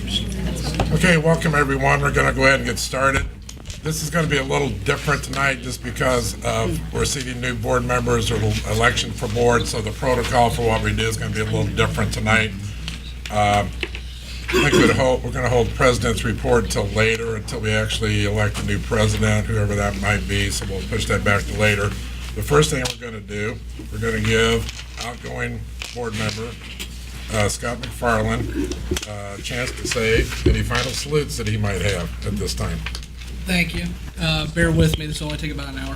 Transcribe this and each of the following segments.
Okay, welcome everyone. We're going to go ahead and get started. This is going to be a little different tonight just because we're seating new board members or election for board, so the protocol for what we do is going to be a little different tonight. I think we're going to hold president's report until later, until we actually elect a new president, whoever that might be, so we'll push that back to later. The first thing we're going to do, we're going to give outgoing board member Scott McFarland a chance to say any final salutes that he might have at this time. Thank you. Bear with me, this will only take about an hour.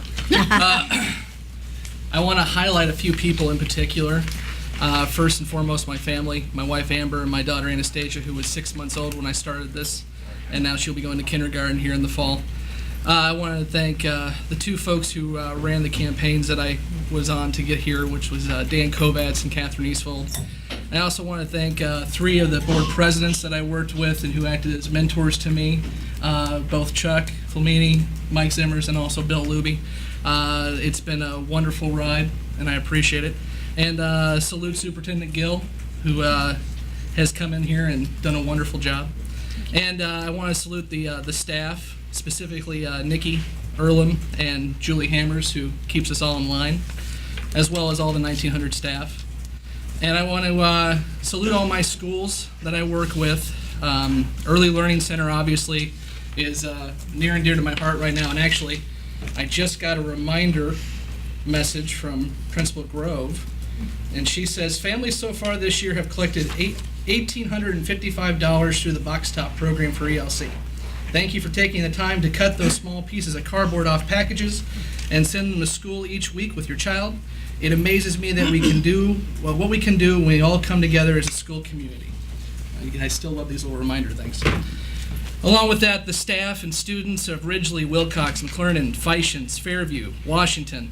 I want to highlight a few people in particular. First and foremost, my family, my wife Amber and my daughter Anastasia, who was 6 months old when I started this, and now she'll be going to kindergarten here in the fall. I wanted to thank the two folks who ran the campaigns that I was on to get here, which was Dan Kovacs and Catherine Eastfold. I also want to thank three of the board presidents that I worked with and who acted as mentors to me, both Chuck Flamini, Mike Zimmers, and also Bill Luby. It's been a wonderful ride, and I appreciate it. And salute Superintendent Gill, who has come in here and done a wonderful job. And I want to salute the staff, specifically Nikki Earlham and Julie Hammers, who keeps us all in line, as well as all the 1900 staff. And I want to salute all my schools that I work with. Early Learning Center, obviously, is near and dear to my heart right now. And actually, I just got a reminder message from Principal Grove, and she says, families so far this year have collected $1,855 through the Box Top program for ELC. Thank you for taking the time to cut those small pieces of cardboard off packages and send them to school each week with your child. It amazes me that we can do what we can do when we all come together as a school community. I still love these little reminder things. Along with that, the staff and students of Ridgely, Wilcox, McClernand, Fishions, Fairview, Washington,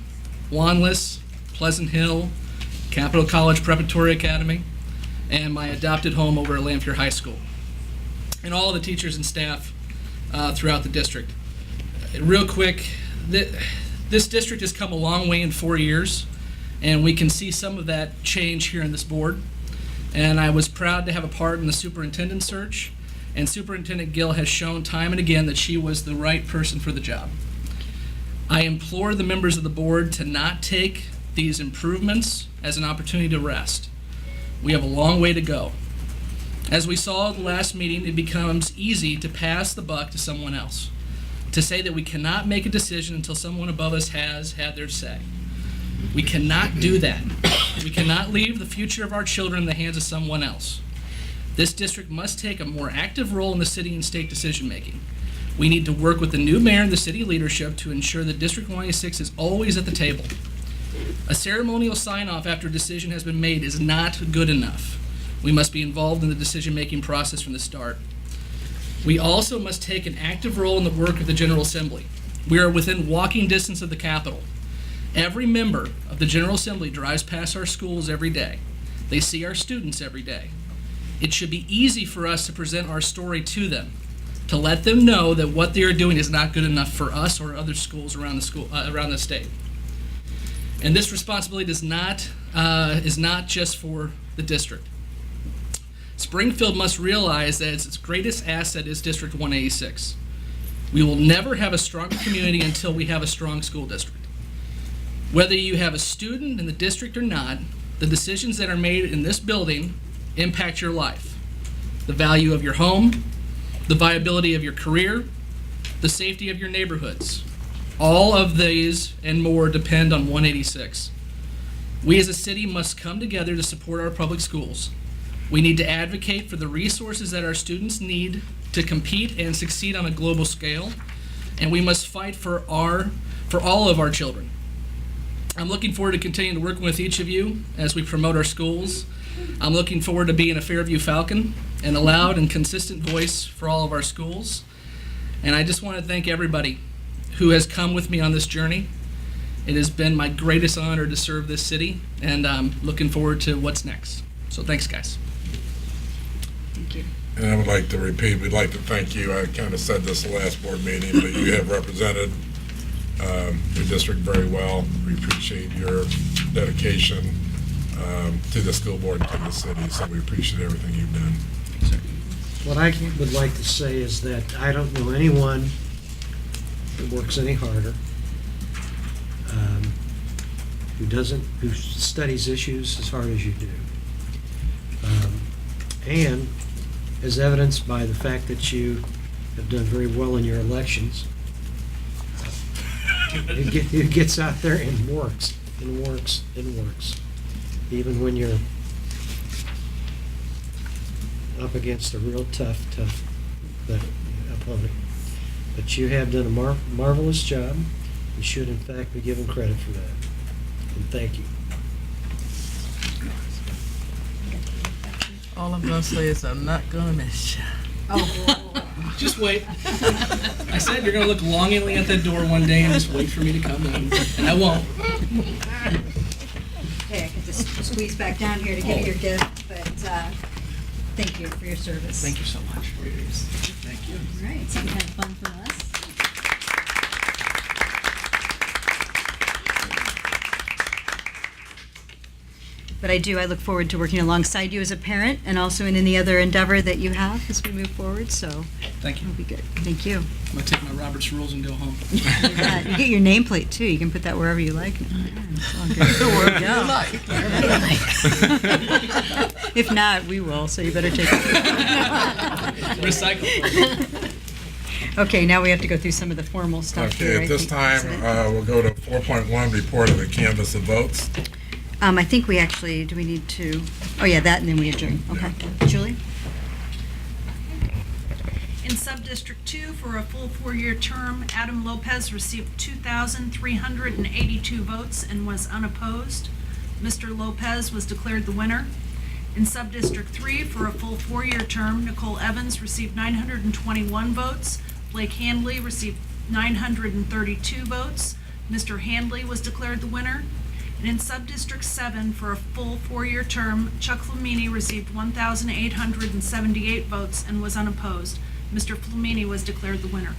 Wanless, Pleasant Hill, Capital College Preparatory Academy, and my adopted home over at Lanphier High School, and all the teachers and staff throughout the district. Real quick, this district has come a long way in 4 years, and we can see some of that change here in this board. And I was proud to have a part in the superintendent search, and Superintendent Gill has shown time and again that she was the right person for the job. I implore the members of the board to not take these improvements as an opportunity to rest. We have a long way to go. As we saw at the last meeting, it becomes easy to pass the buck to someone else, to say that we cannot make a decision until someone above us has had their say. We cannot do that. We cannot leave the future of our children in the hands of someone else. This district must take a more active role in the city and state decision making. We need to work with the new mayor and the city leadership to ensure that District 186 is always at the table. A ceremonial sign-off after a decision has been made is not good enough. We must be involved in the decision-making process from the start. We also must take an active role in the work of the General Assembly. We are within walking distance of the Capitol. Every member of the General Assembly drives past our schools every day. They see our students every day. It should be easy for us to present our story to them, to let them know that what they are doing is not good enough for us or other schools around the state. And this responsibility is not just for the district. Springfield must realize that its greatest asset is District 186. We will never have a stronger community until we have a strong school district. Whether you have a student in the district or not, the decisions that are made in this building impact your life. The value of your home, the viability of your career, the safety of your neighborhoods. All of these and more depend on 186. We as a city must come together to support our public schools. We need to advocate for the resources that our students need to compete and succeed on a global scale, and we must fight for all of our children. I'm looking forward to continuing to work with each of you as we promote our schools. I'm looking forward to being a Fairview Falcon and a loud and consistent voice for all of our schools. And I just want to thank everybody who has come with me on this journey. It has been my greatest honor to serve this city, and I'm looking forward to what's next. So thanks, guys. Thank you. And I would like to repeat, we'd like to thank you. I kind of said this the last board meeting, but you have represented your district very well. We appreciate your dedication to the school board and to the city, so we appreciate everything you've done. What I would like to say is that I don't know anyone that works any harder, who studies issues as hard as you do. And as evidenced by the fact that you have done very well in your elections, it gets out there and works, and works, and works, even when you're up against a real tough opponent. But you have done a marvelous job. You should, in fact, be given credit for that. And thank you. All I'm gonna say is I'm not gonna miss you. Just wait. I said you're going to look longingly at that door one day and just wait for me to come in. And I won't. Okay, I can just squeeze back down here to give you your gift, but thank you for your service. Thank you so much. Thank you. All right, something kind of fun for us. But I look forward to working alongside you as a parent and also in any other endeavor that you have as we move forward, so Thank you. it'll be good. Thank you. I'm going to take my Robert's rules and go home. You get your nameplate too, you can put that wherever you like. It's all good. Wherever Yeah. you like. If not, we will, so you better take it. Recycle. Okay, now we have to go through some of the formal stuff here. Okay, I at this think. time, we'll go to 4.1, report of the canvass of votes. I think we actually, do we need to, oh yeah, that and then we adjourn. Okay. Julie? In Sub-District 2, for a full 4-year term, Adam Lopez received 2,382 votes and was unopposed. Mr. Lopez was declared the winner. In Sub-District 3, for a full 4-year term, Nicole Evans received 921 votes. Blake Handley received 932 votes. Mr. Handley was declared the winner. And in Sub-District 7, for a full 4-year term, Chuck Flamini received 1,878 votes and was unopposed. Mr. Flamini was declared the winner.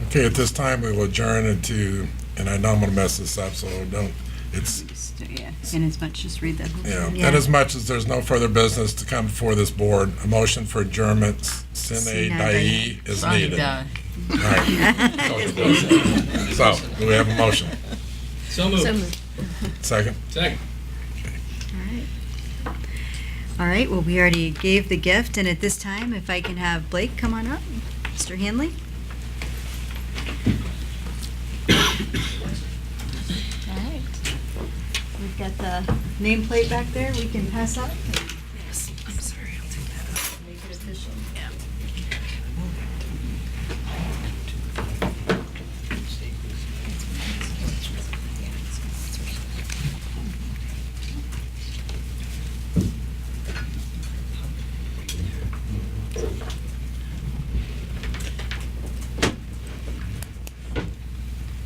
Okay, at this time, we will adjourn into, and I know I'm going to mess this up, so don't, it's, Yeah, and as much, just read that. whole yeah. thing. And as much as there's no further business to come before this board, a motion for adjournment sine die is Sonny needed. die. All right. So, do we have a motion? So moved. Second? Second. All right, well, we already gave the gift, and at this time, if I can have Blake come on up. Mr. Hanley? All right. We've got the nameplate back there we can pass out. Yes, I'm sorry, I'll take that off. Make it official. Yeah.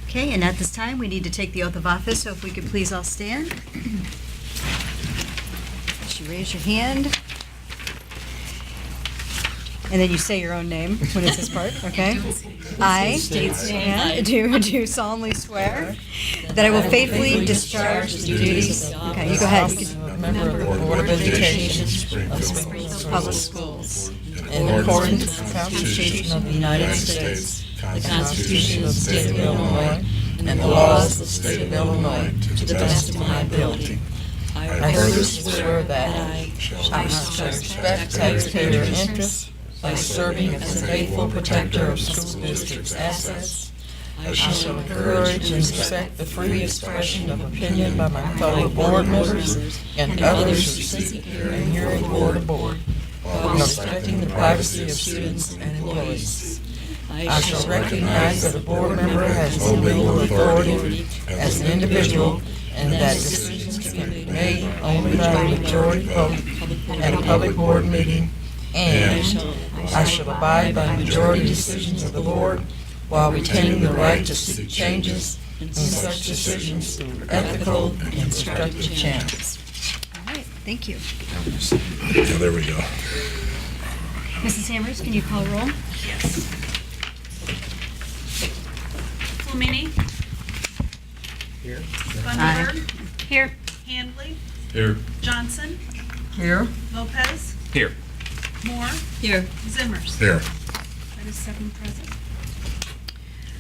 Okay, and at this time, we need to take the oath of office, so if we could please all stand. Just you raise your hand. And then you say your own name when it's this part, okay? I do solemnly swear that I will faithfully discharge the duties. Okay, you go ahead. You can- Member of the Board of Education of Springfield Public Schools. in accordance with the Constitution of the United States, the Constitution of the State of Illinois, and the laws of the State of Illinois, to the best of my ability. I further swear that I shall respect taxpayer interests by serving as a faithful protector of school district's assets. I shall encourage and respect the free expression of opinion by my fellow board members and others who seek and hearing for the board, while respecting the privacy of students and employees. I shall recognize that a board member has no legal authority as an individual, and that decisions can be made only by a majority vote at a public board meeting, and I shall abide by majority decisions of the board while retaining the right to seek changes in such decisions through ethical and constructive channels. All right, thank you. Yeah, there we go. Mrs. Hammers, can you call roll? Flamini? Here. Thunderberg? Here. Handley? Here. Johnson? Here. Lopez, Here. Moore, Here. Zimmers. Here. That is 7 present.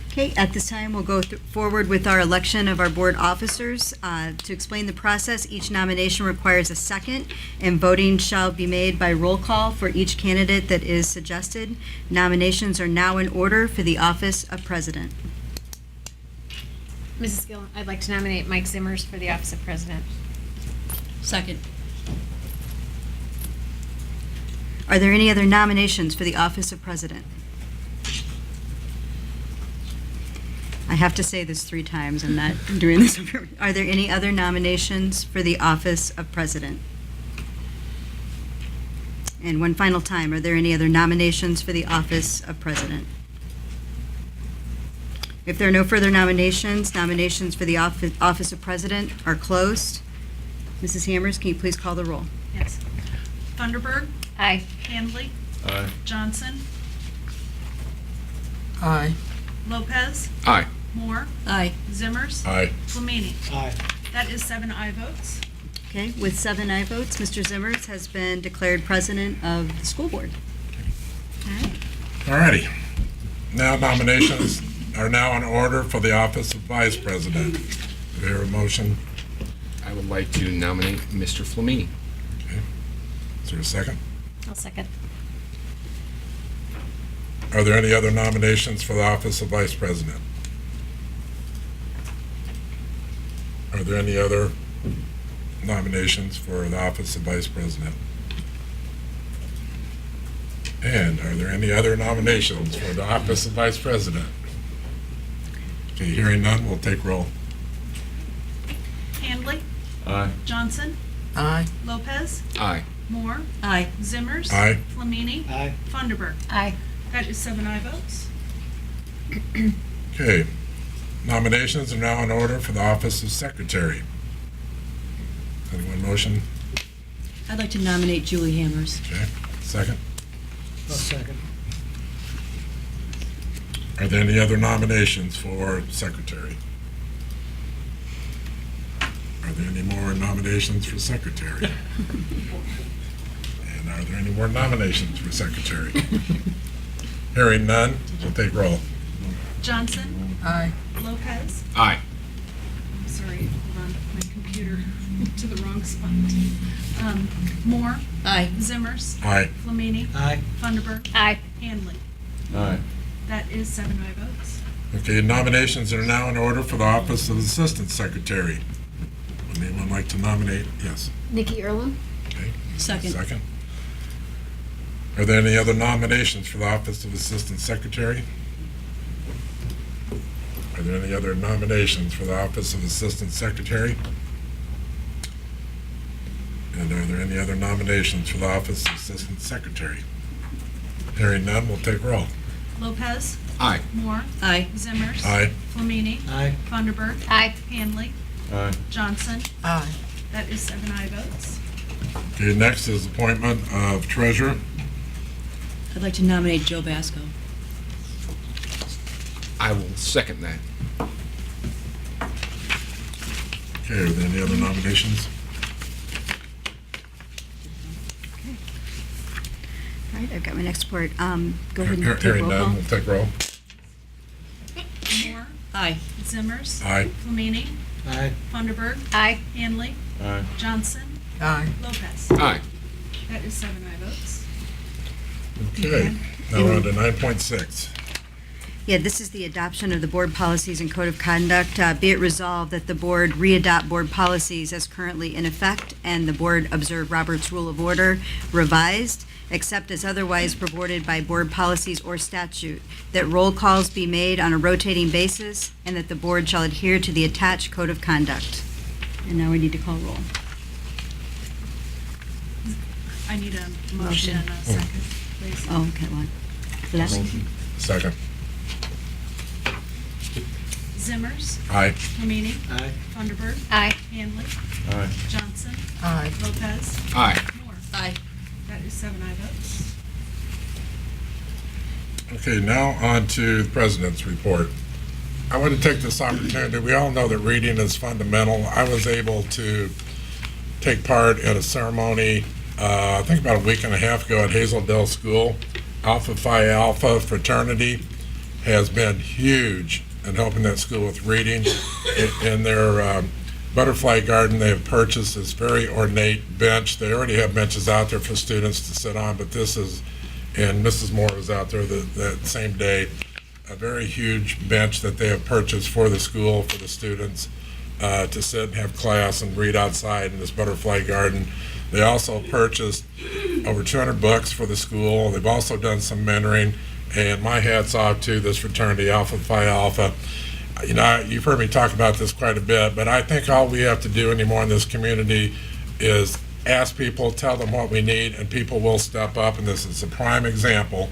Okay, at this time, we'll go forward with our election of our board officers. To explain the process, each nomination requires a second, and voting shall be made by roll call for each candidate that is suggested. Nominations are now in order for the office of president. Mrs. Gill, I'd like to nominate Mike Zimmers for the office of president. Second. Are there any other nominations for the office of president? I have to say this 3 times. I'm not doing this. Are there any other nominations for the office of president? And one final time, are there any other nominations for the office of president? If there are no further nominations, nominations for the office of president are closed. Mrs. Hammers, can you please call the roll? Yes. Funderburg, Aye. Handley, Aye. Johnson, Aye. Lopez, Aye. Moore, Aye. Zimmers, Aye. Flamini. Aye. That is 7 aye votes. Okay, with 7 aye votes, Mr. Zimmers has been declared president of the school board. All righty. Now nominations are now in order for the office of vice president. Do we hear a motion? I would like to nominate Mr. Flamini. Is there a second? I'll second. Are there any other nominations for the office of vice president? Are there any other nominations for the office of vice president? And are there any other nominations for the office of vice president? Okay, hearing none, we'll take roll. Handley, Aye. Johnson, Aye. Lopez, Aye. Moore, Aye. Zimmers. Aye. Flamini. Aye. Funderburg. Aye. That is 7 aye votes. Okay, nominations are now in order for the office of secretary. Anyone motion? I'd like to nominate Julie Hammers. Okay, second. I'll second. Are there any other nominations for secretary? Are there any more nominations for secretary? And are there any more nominations for secretary? Hearing none, we'll take roll. Johnson, Aye. Lopez. Aye. I'm sorry, hold on, my computer to the wrong spot. Moore, Aye. Zimmers, Aye. Flamini, Aye. Funderburg, Aye. Handley. Aye. That is 7 aye votes. Okay, nominations are now in order for the office of assistant secretary. Would anyone like to nominate? Yes. Nikki Earlham. Okay. Second. Second. Are there any other nominations for the office of assistant secretary? Are there any other nominations for the office of assistant secretary? And are there any other nominations for the office of assistant secretary? Hearing none, we'll take roll. Lopez, Aye. Moore, Aye. Zimmers. Aye. Flamini, Aye. Funderburg, Aye. Handley, Aye. Johnson. Aye. That is 7 aye votes. Okay, next is appointment of treasurer. I'd like to nominate Joe Basco. I will second that. Okay, are there any other nominations? All right, I've got my next report. Go ahead and take Hearing roll none, call. we'll take roll. Moore, Aye. Zimmers. Aye. Flamini, Aye. Funderburg, Aye. Handley, Aye. Johnson, Aye. Lopez. Aye. That is 7 aye votes. Okay, now we're on to 9.6. Yeah, this is the adoption of the board policies and code of conduct. Be it resolved that the board readopt board policies as currently in effect, and the board observe Robert's Rule of Order revised, except as otherwise purported by board policies or statute, that roll calls be made on a rotating basis, and that the board shall adhere to the attached code of conduct. And now we need to call roll. I need a motion and a second, please. Oh, okay, one. Last. Second. Zimmers, Aye. Flamini, Aye. Funderburg, Aye. Handley, Aye. Johnson, Aye. Lopez, Aye. Moore. Aye. That is 7 aye votes. Okay, now on to the president's report. I want to take this opportunity, we all know that reading is fundamental. I was able to take part in a ceremony I think about a week and a half ago at Hazeldale School. Alpha Phi Alpha fraternity has been huge in helping that school with reading. In their butterfly garden, they have purchased this very ornate bench. They already have benches out there for students to sit on, but this is, and Mrs. Moore was out there that same day, a very huge bench that they have purchased for the school, for the students, to sit and have class and read outside in this butterfly garden. They also purchased over 200 books for the school. They've also done some mentoring, and my hat's off to this fraternity, Alpha Phi Alpha. You know, you've heard me talk about this quite a bit, but I think all we have to do anymore in this community is ask people, tell them what we need, and people will step up, and this is a prime example.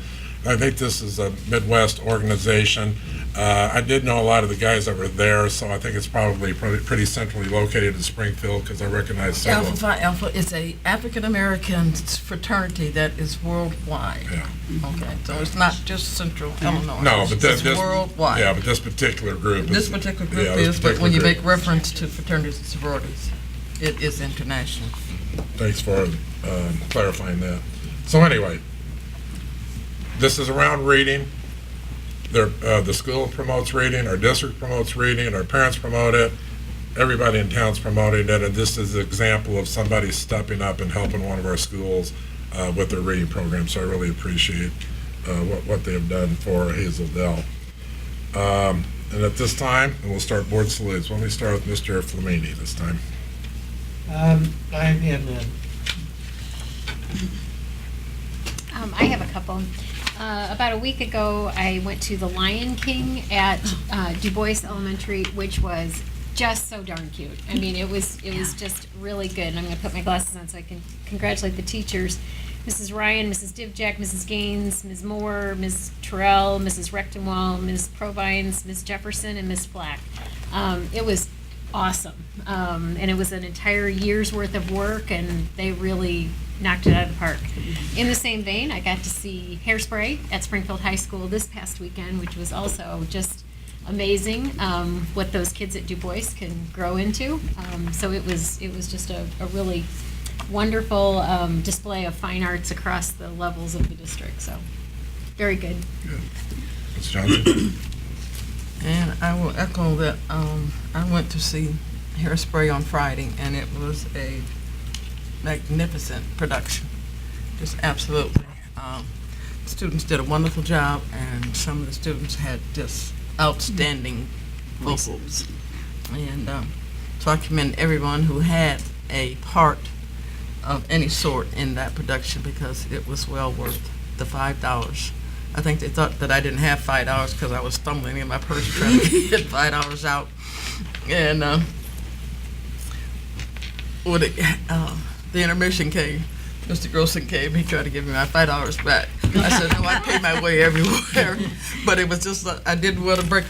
I think this is a Midwest organization. I did know a lot of the guys that were there, so I think it's probably pretty centrally located in Springfield because I recognize several. Alpha Phi Alpha is a African-American fraternity that is worldwide. Yeah. Okay, so it's not just Central Illinois. No, but it's this worldwide. Yeah, but this particular group. This particular group yeah, this is, but when you particular make reference to fraternities and sororities, it is international. Thanks for clarifying that. So anyway, this is around reading. The school promotes reading, our district promotes reading, our parents promote it, everybody in town's promoting it, and this is an example of somebody stepping up and helping one of our schools with their reading program, so I really appreciate what they have done for Hazeldale. And at this time, and we'll start board salutes. Why don't we start with Mr. Flamini this time? I have a couple. About a week ago, I went to the Lion King at Du Bois Elementary, which was just so darn cute. I mean, it was just really good. And I'm going to put my glasses on so I can congratulate the teachers. Mrs. Ryan, Mrs. Divjak, Mrs. Gaines, Ms. Moore, Ms. Terrell, Mrs. Rechtenwall, Ms. Provines, Ms. Jefferson, and Ms. Black. It was awesome. And it was an entire year's worth of work, and they really knocked it out of the park. In the same vein, I got to see Hairspray at Springfield High School this past weekend, which was also just amazing what those kids at Du Bois can grow into. So it was just a really wonderful display of fine arts across the levels of the district. So very good. Good. Ms. Johnson? And I will echo that. I went to see Hairspray on Friday, and it was a magnificent production. Just absolutely. Students did a wonderful job, and some of the students had just outstanding vocals. And so I commend everyone who had a part of any sort in that production because it was well worth the $5. I think they thought that I didn't have $5 because I was stumbling in my purse trying to get $5 out. And when the intermission came, Mr. Grossen came, he tried to give me my $5 back. I said, no, I pay my way everywhere. But it was just, I didn't want to break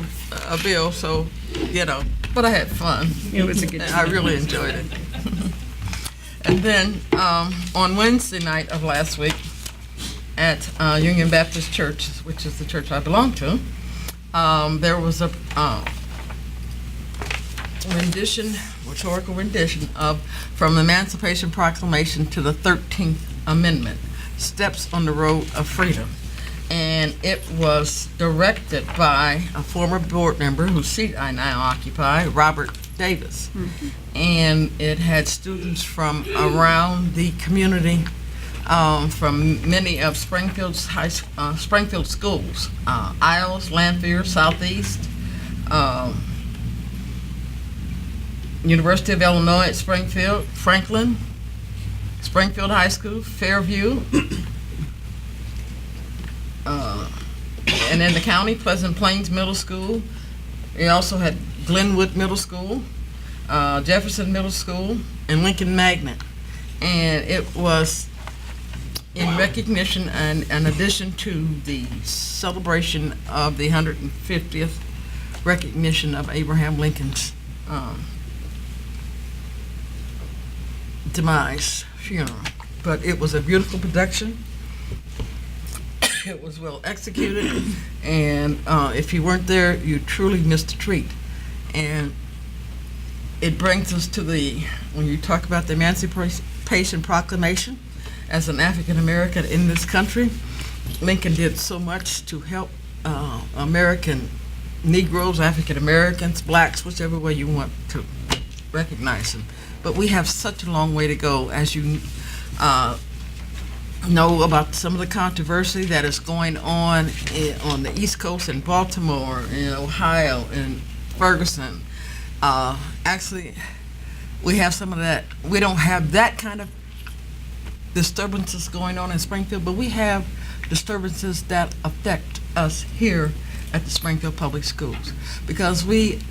a bill, so, you know, but I had fun. It was a good I really enjoyed it. And then on Wednesday night of last week at Union Baptist Church, which is the church I belong to, there was a rhetorical rendition of From the Emancipation Proclamation to the 13th Amendment, Steps on the Road of Freedom. And it was directed by a former board member whose seat I now occupy, Robert Davis. And it had students from around the community, from many of Springfield's Springfield schools, Isles, Lanphier, Southeast, University of Illinois at Springfield, Franklin, Springfield High School, Fairview, and in the county, Pleasant Plains Middle School. We also had Glenwood Middle School, Jefferson Middle School, and Lincoln Magnet. And it was in recognition and in addition to the celebration of the 150th recognition of Abraham Lincoln's demise funeral. But it was a beautiful production. It was well executed, and if you weren't there, you truly missed a treat. And it brings us to when you talk about the Emancipation Proclamation, as an African American in this country. Lincoln did so much to help American Negroes, African Americans, blacks, whichever way you want to recognize them. But we have such a long way to go, as you know about some of the controversy that is going on the East Coast in Baltimore, in Ohio, in Ferguson. Actually, we have some of that. We don't have that kind of disturbances going on in Springfield, but we have disturbances that affect us here at the Springfield Public Schools, because we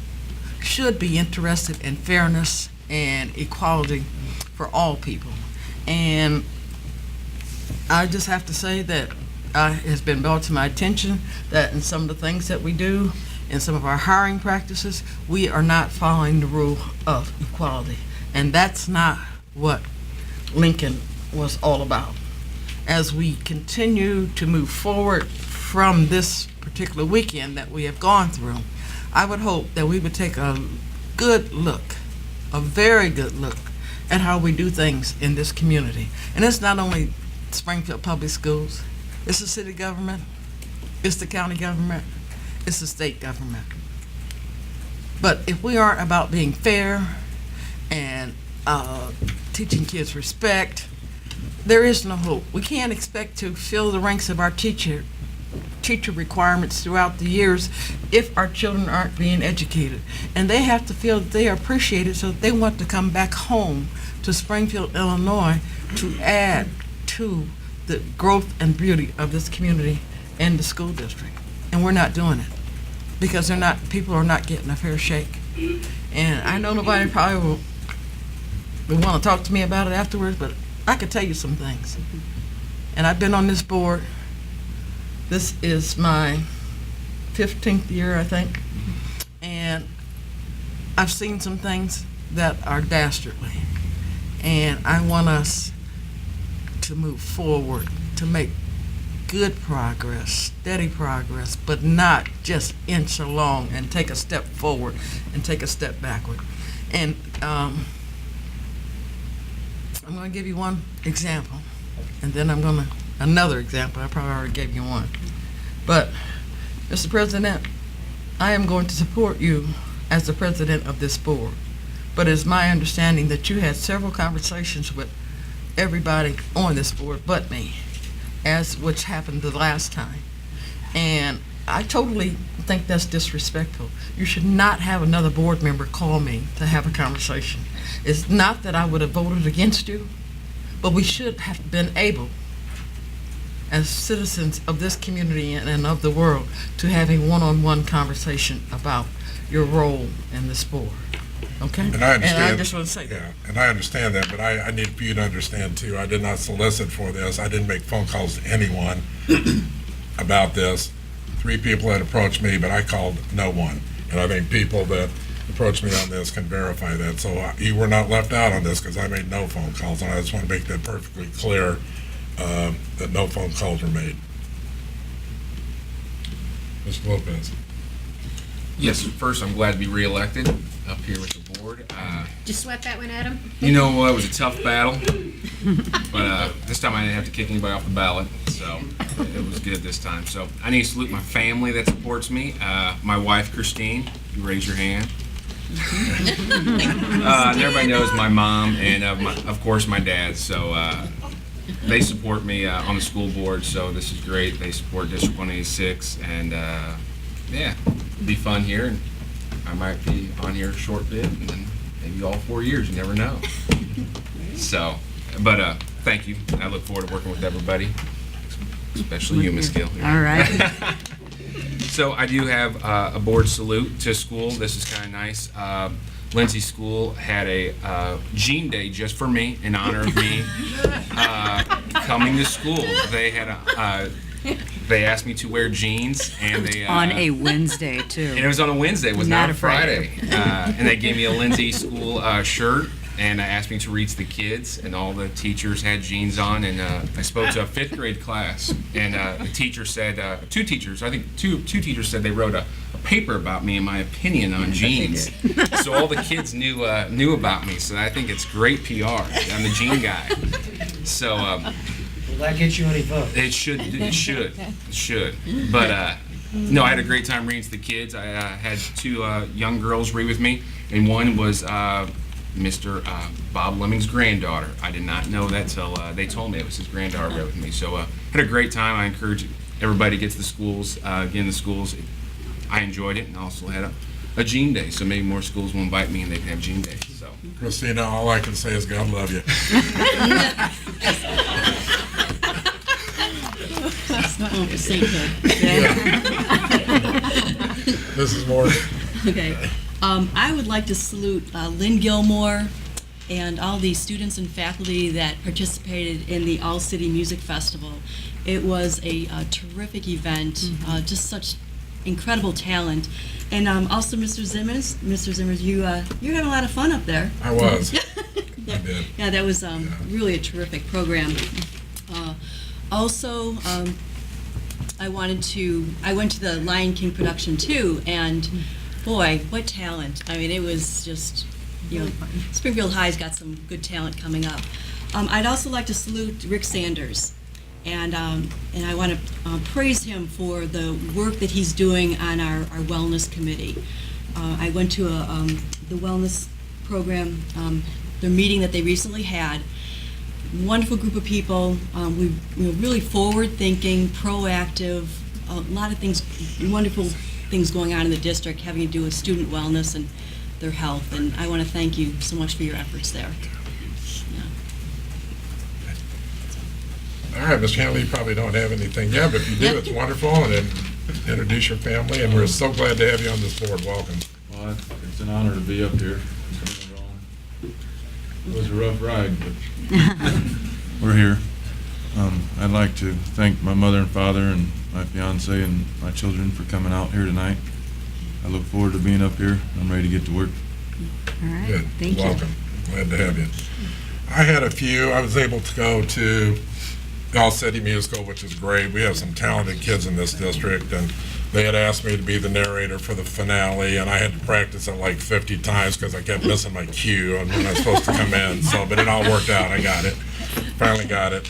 should be interested in fairness and equality for all people. And I just have to say that it has been brought to my attention that in some of the things that we do, in some of our hiring practices, we are not following the rule of equality. And that's not what Lincoln was all about. As we continue to move forward from this particular weekend that we have gone through, I would hope that we would take a good look, a very good look, at how we do things in this community. And it's not only Springfield Public Schools, it's the city government, it's the county government, it's the state government. But if we aren't about being fair and teaching kids respect, there is no hope. We can't expect to fill the ranks of our teacher requirements throughout the years if our children aren't being educated. And they have to feel that they are appreciated, so that they want to come back home to Springfield, Illinois, to add to the growth and beauty of this community and the school district. And we're not doing it because people are not getting a fair shake. And I know nobody probably will want to talk to me about it afterwards, but I could tell you some things. And I've been on this board. This is my 15th year, I think. And I've seen some things that are dastardly. And I want us to move forward, to make good progress, steady progress, but not just inch along and take a step forward and take a step backward. And I'm going to give you one example, and then another example. I probably already gave you one. But, Mr. President, I am going to support you as the president of this board. But it's my understanding that you had several conversations with everybody on this board but me, which happened the last time. And I totally think that's disrespectful. You should not have another board member call me to have a conversation. It's not that I would have voted against you, but we should have been able, as citizens of this community and of the world, to have a one-on-one conversation about your role in this board. Okay? And I understand. And I just want to say that. Yeah, and I understand that, but I need for you to understand too, I did not solicit for this. I didn't make phone calls to anyone about this. 3 people had approached me, but I called no one. And I think people that approached me on this can verify that. So you were not left out on this, because I made no phone calls, and I just want to make that perfectly clear, that no phone calls were made. Mr. Lopez. Yes, first, I'm glad to be reelected up here with the board. Did you sweat that one, Adam? You know, it was a tough battle, but this time I didn't have to kick anybody off the ballot, so it was good this time. So I need to salute my family that supports me. My wife, Christine, you raise your hand. And everybody knows my mom and, of course, my dad. So they support me on the school board, so this is great. They support District 186, and yeah, it'll be fun here. And I might be on here a short bit, and then maybe all 4 years. You never know. So, but thank you. I look forward to working with everybody, especially you, Ms. Gill. All right. So I do have a board salute to school. This is kind of nice. Lindsay School had a Jean Day just for me, in honor of me coming to school. They had they asked me to wear jeans, and they on a Wednesday too. and it was on a Wednesday, it was not a Friday. And they gave me a Lindsay School shirt, and asked me to read to the kids, and all the teachers had jeans on, and I spoke to a 5th grade class, and the teacher said, 2 teachers, I think two teachers said they wrote a paper about me and my opinion on jeans. So all the kids knew about me. So I think it's great PR. I'm the jean guy. So Will that get you any votes? it should. But no, I had a great time reading to the kids. I had two young girls read with me, and one was Mr. Bob Lemming's granddaughter. I did not know that till they told me it was his granddaughter read with me. So had a great time. I encourage everybody to get to the schools, get in the schools. I enjoyed it, and also had a jean day. So maybe more schools will invite me, and they can have jean days. So Christina, all I can say is God love you. Mrs. Moore. Okay. I would like to salute Lynn Gilmore and all the students and faculty that participated in the All-City Music Festival. It was a terrific event, just such incredible talent. And also Mr. Zimmers. Mr. Zimmers, you're having a lot of fun up there. I was. Yeah, I did. yeah, that was really a terrific program. Also, I went to the Lion King production too, and boy, what talent. I mean, it was just, Springfield High's got some good talent coming up. I'd also like to salute Rick Sanders, and I want to praise him for the work that he's doing on our wellness committee. I went to the wellness program, the meeting that they recently had. Wonderful group of people. We really forward-thinking, proactive. A lot of things, wonderful things going on in the district having to do with student wellness and their health. And I want to thank you so much for your efforts there. All right, Mr. Hanley, you probably don't have anything yet, but if you do, it's wonderful. And then introduce your family, and we're so glad to have you on this board. Welcome. Well, it's an honor to be up here. It was a rough ride, but we're here. I'd like to thank my mother and father and my fiance and my children for coming out here tonight. I look forward to being up here. I'm ready to get to work. All right, Good. thank you. Welcome. Glad to have you. I had a few. I was able to go to the All-City Musical, which is great. We have some talented kids in this district, and they had asked me to be the narrator for the finale, and I had to practice it like 50 times because I kept missing my cue on when I was supposed to come in. But it all worked out. I got it. Finally got it.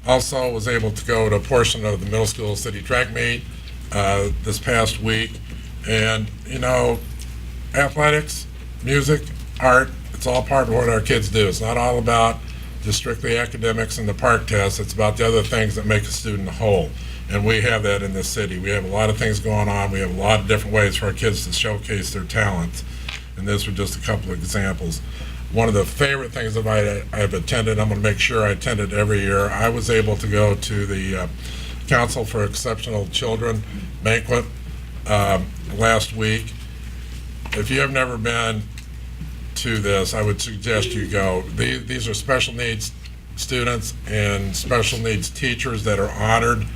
Also was able to go to a portion of the middle school city track meet this past week. And, athletics, music, art, it's all part of what our kids do. It's not all about just strictly academics and the park test. It's about the other things that make a student whole. And we have that in this city. We have a lot of things going on. We have a lot of different ways for our kids to showcase their talents. And these were just a couple of examples. One of the favorite things that I've attended, I'm going to make sure I attend it every year, I was able to go to the Council for Exceptional Children banquet last week. If you have never been to this, I would suggest you go. These are special needs students and special needs teachers that are honored.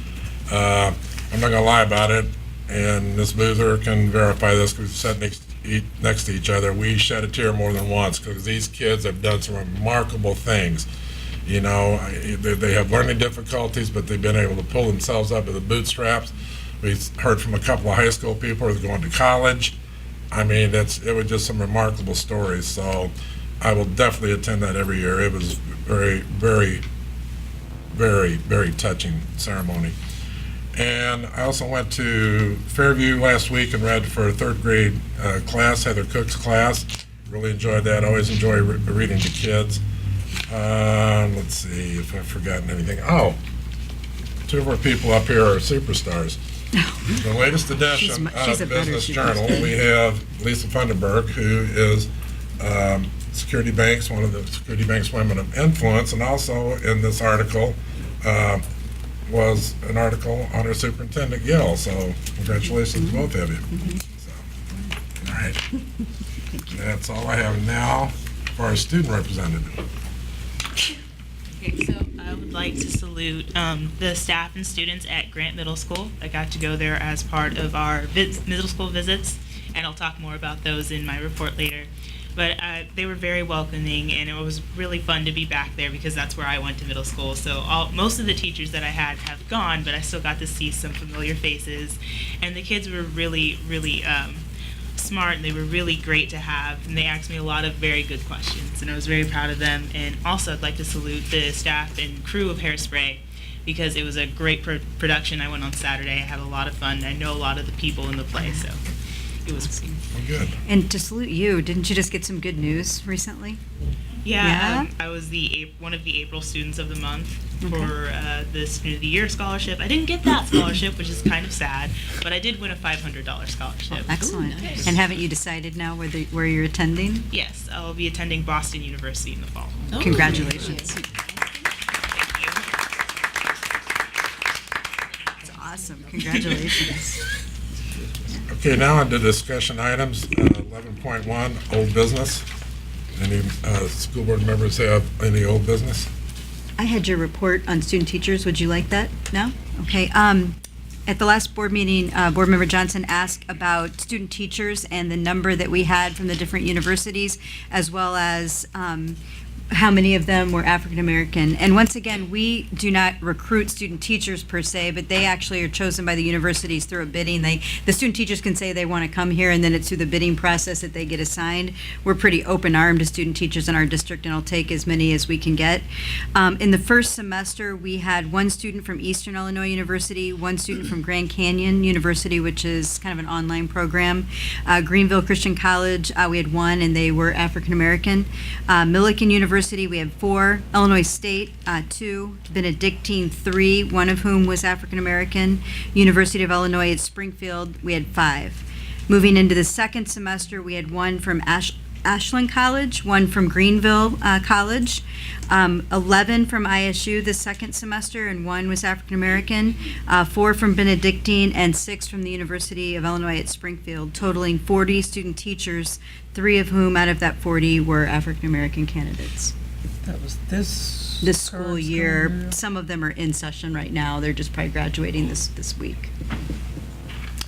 I'm not going to lie about it, and Ms. Boozer can verify this because we sat next to each other. We shed a tear more than once because these kids have done some remarkable things. They have learning difficulties, but they've been able to pull themselves up with the bootstraps. We heard from a couple of high school people who are going to college. I mean, it was just some remarkable stories. So I will definitely attend that every year. It was very, very, very, very touching ceremony. And I also went to Fairview last week and read for a third grade class, Heather Cook's class. Really enjoyed that. I always enjoy reading to kids. Let's see if I've forgotten anything. Oh, two of our people up here are superstars. The latest edition she's a of better Business superstar. Journal, we have Lisa Funderburg, who is Security Bank's, one of the Security Bank's women of influence, and also in this article was an article on our superintendent, Gill. So congratulations to both of you. So, all right. That's all I have now for our student representative. Okay, so I would like to salute the staff and students at Grant Middle School. I got to go there as part of our middle school visits, and I'll talk more about those in my report later. But they were very welcoming, and it was really fun to be back there because that's where I went to middle school. So most of the teachers that I had have gone, but I still got to see some familiar faces. And the kids were really, really smart, and they were really great to have. And they asked me a lot of very good questions, and I was very proud of them. And also, I'd like to salute the staff and crew of Hairspray because it was a great production. I went on Saturday. I had a lot of fun. I know a lot of the people in the play, so it was great. Well, good. And to salute you, didn't you just get some good news recently? Yeah, I was one of the April Students of the Month for the Student of the Year scholarship. I didn't get that scholarship, which is kind of sad, but I did win a $500 scholarship. Excellent. And haven't you decided now where you're attending? Yes, I'll be attending Boston University in the fall. Congratulations. That's awesome. Congratulations. Okay, now on to discussion items. 11.1, old business. Any school board members have any old business? I had your report on student teachers. Would you like that now? Okay. At the last board meeting, Board Member Johnson asked about student teachers and the number that we had from the different universities, as well as how many of them were African American. And once again, we do not recruit student teachers per se, but they actually are chosen by the universities through a bidding. The student teachers can say they want to come here, and then it's through the bidding process that they get assigned. We're pretty open-armed to student teachers in our district, and I'll take as many as we can get. In the first semester, we had one student from Eastern Illinois University, one student from Grand Canyon University, which is kind of an online program. Greenville Christian College, we had one, and they were African American. Millikan University, we had 4. Illinois State, 2. Benedictine, 3, one of whom was African American. University of Illinois at Springfield, we had 5. Moving into the second semester, we had one from Ashland College, one from Greenville College, 11 from ISU the second semester, and 1 was African American, 4 from Benedictine, and 6 from the University of Illinois at Springfield, totaling 40 student teachers, 3 of whom out of that 40 were African American candidates. That was this School current year. Some of them are in session right now. They're just probably graduating this week.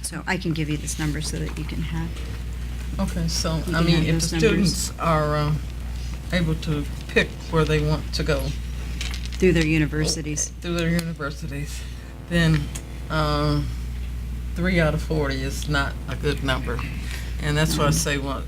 So I can give you this number so that you can have. Okay, so, You I can mean, have if the those numbers. students are able to pick where they want to go Through their universities. through their universities, then 3 out of 40 is not a good number. And that's why I say, well,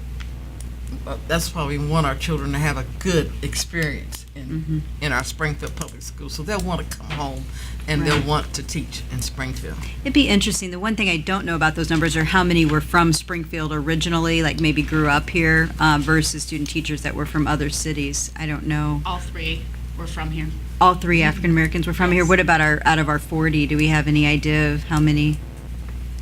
that's why we want our children to have a good experience in our Springfield Public Schools. So they'll want to come home and they'll Right. want to teach in Springfield. It'd be interesting. The one thing I don't know about those numbers are how many were from Springfield originally, like maybe grew up here, versus student teachers that were from other cities. I don't know. All 3 were from here. All 3 African Americans were from here. Yes. What about out of our 40? Do we have any idea of how many?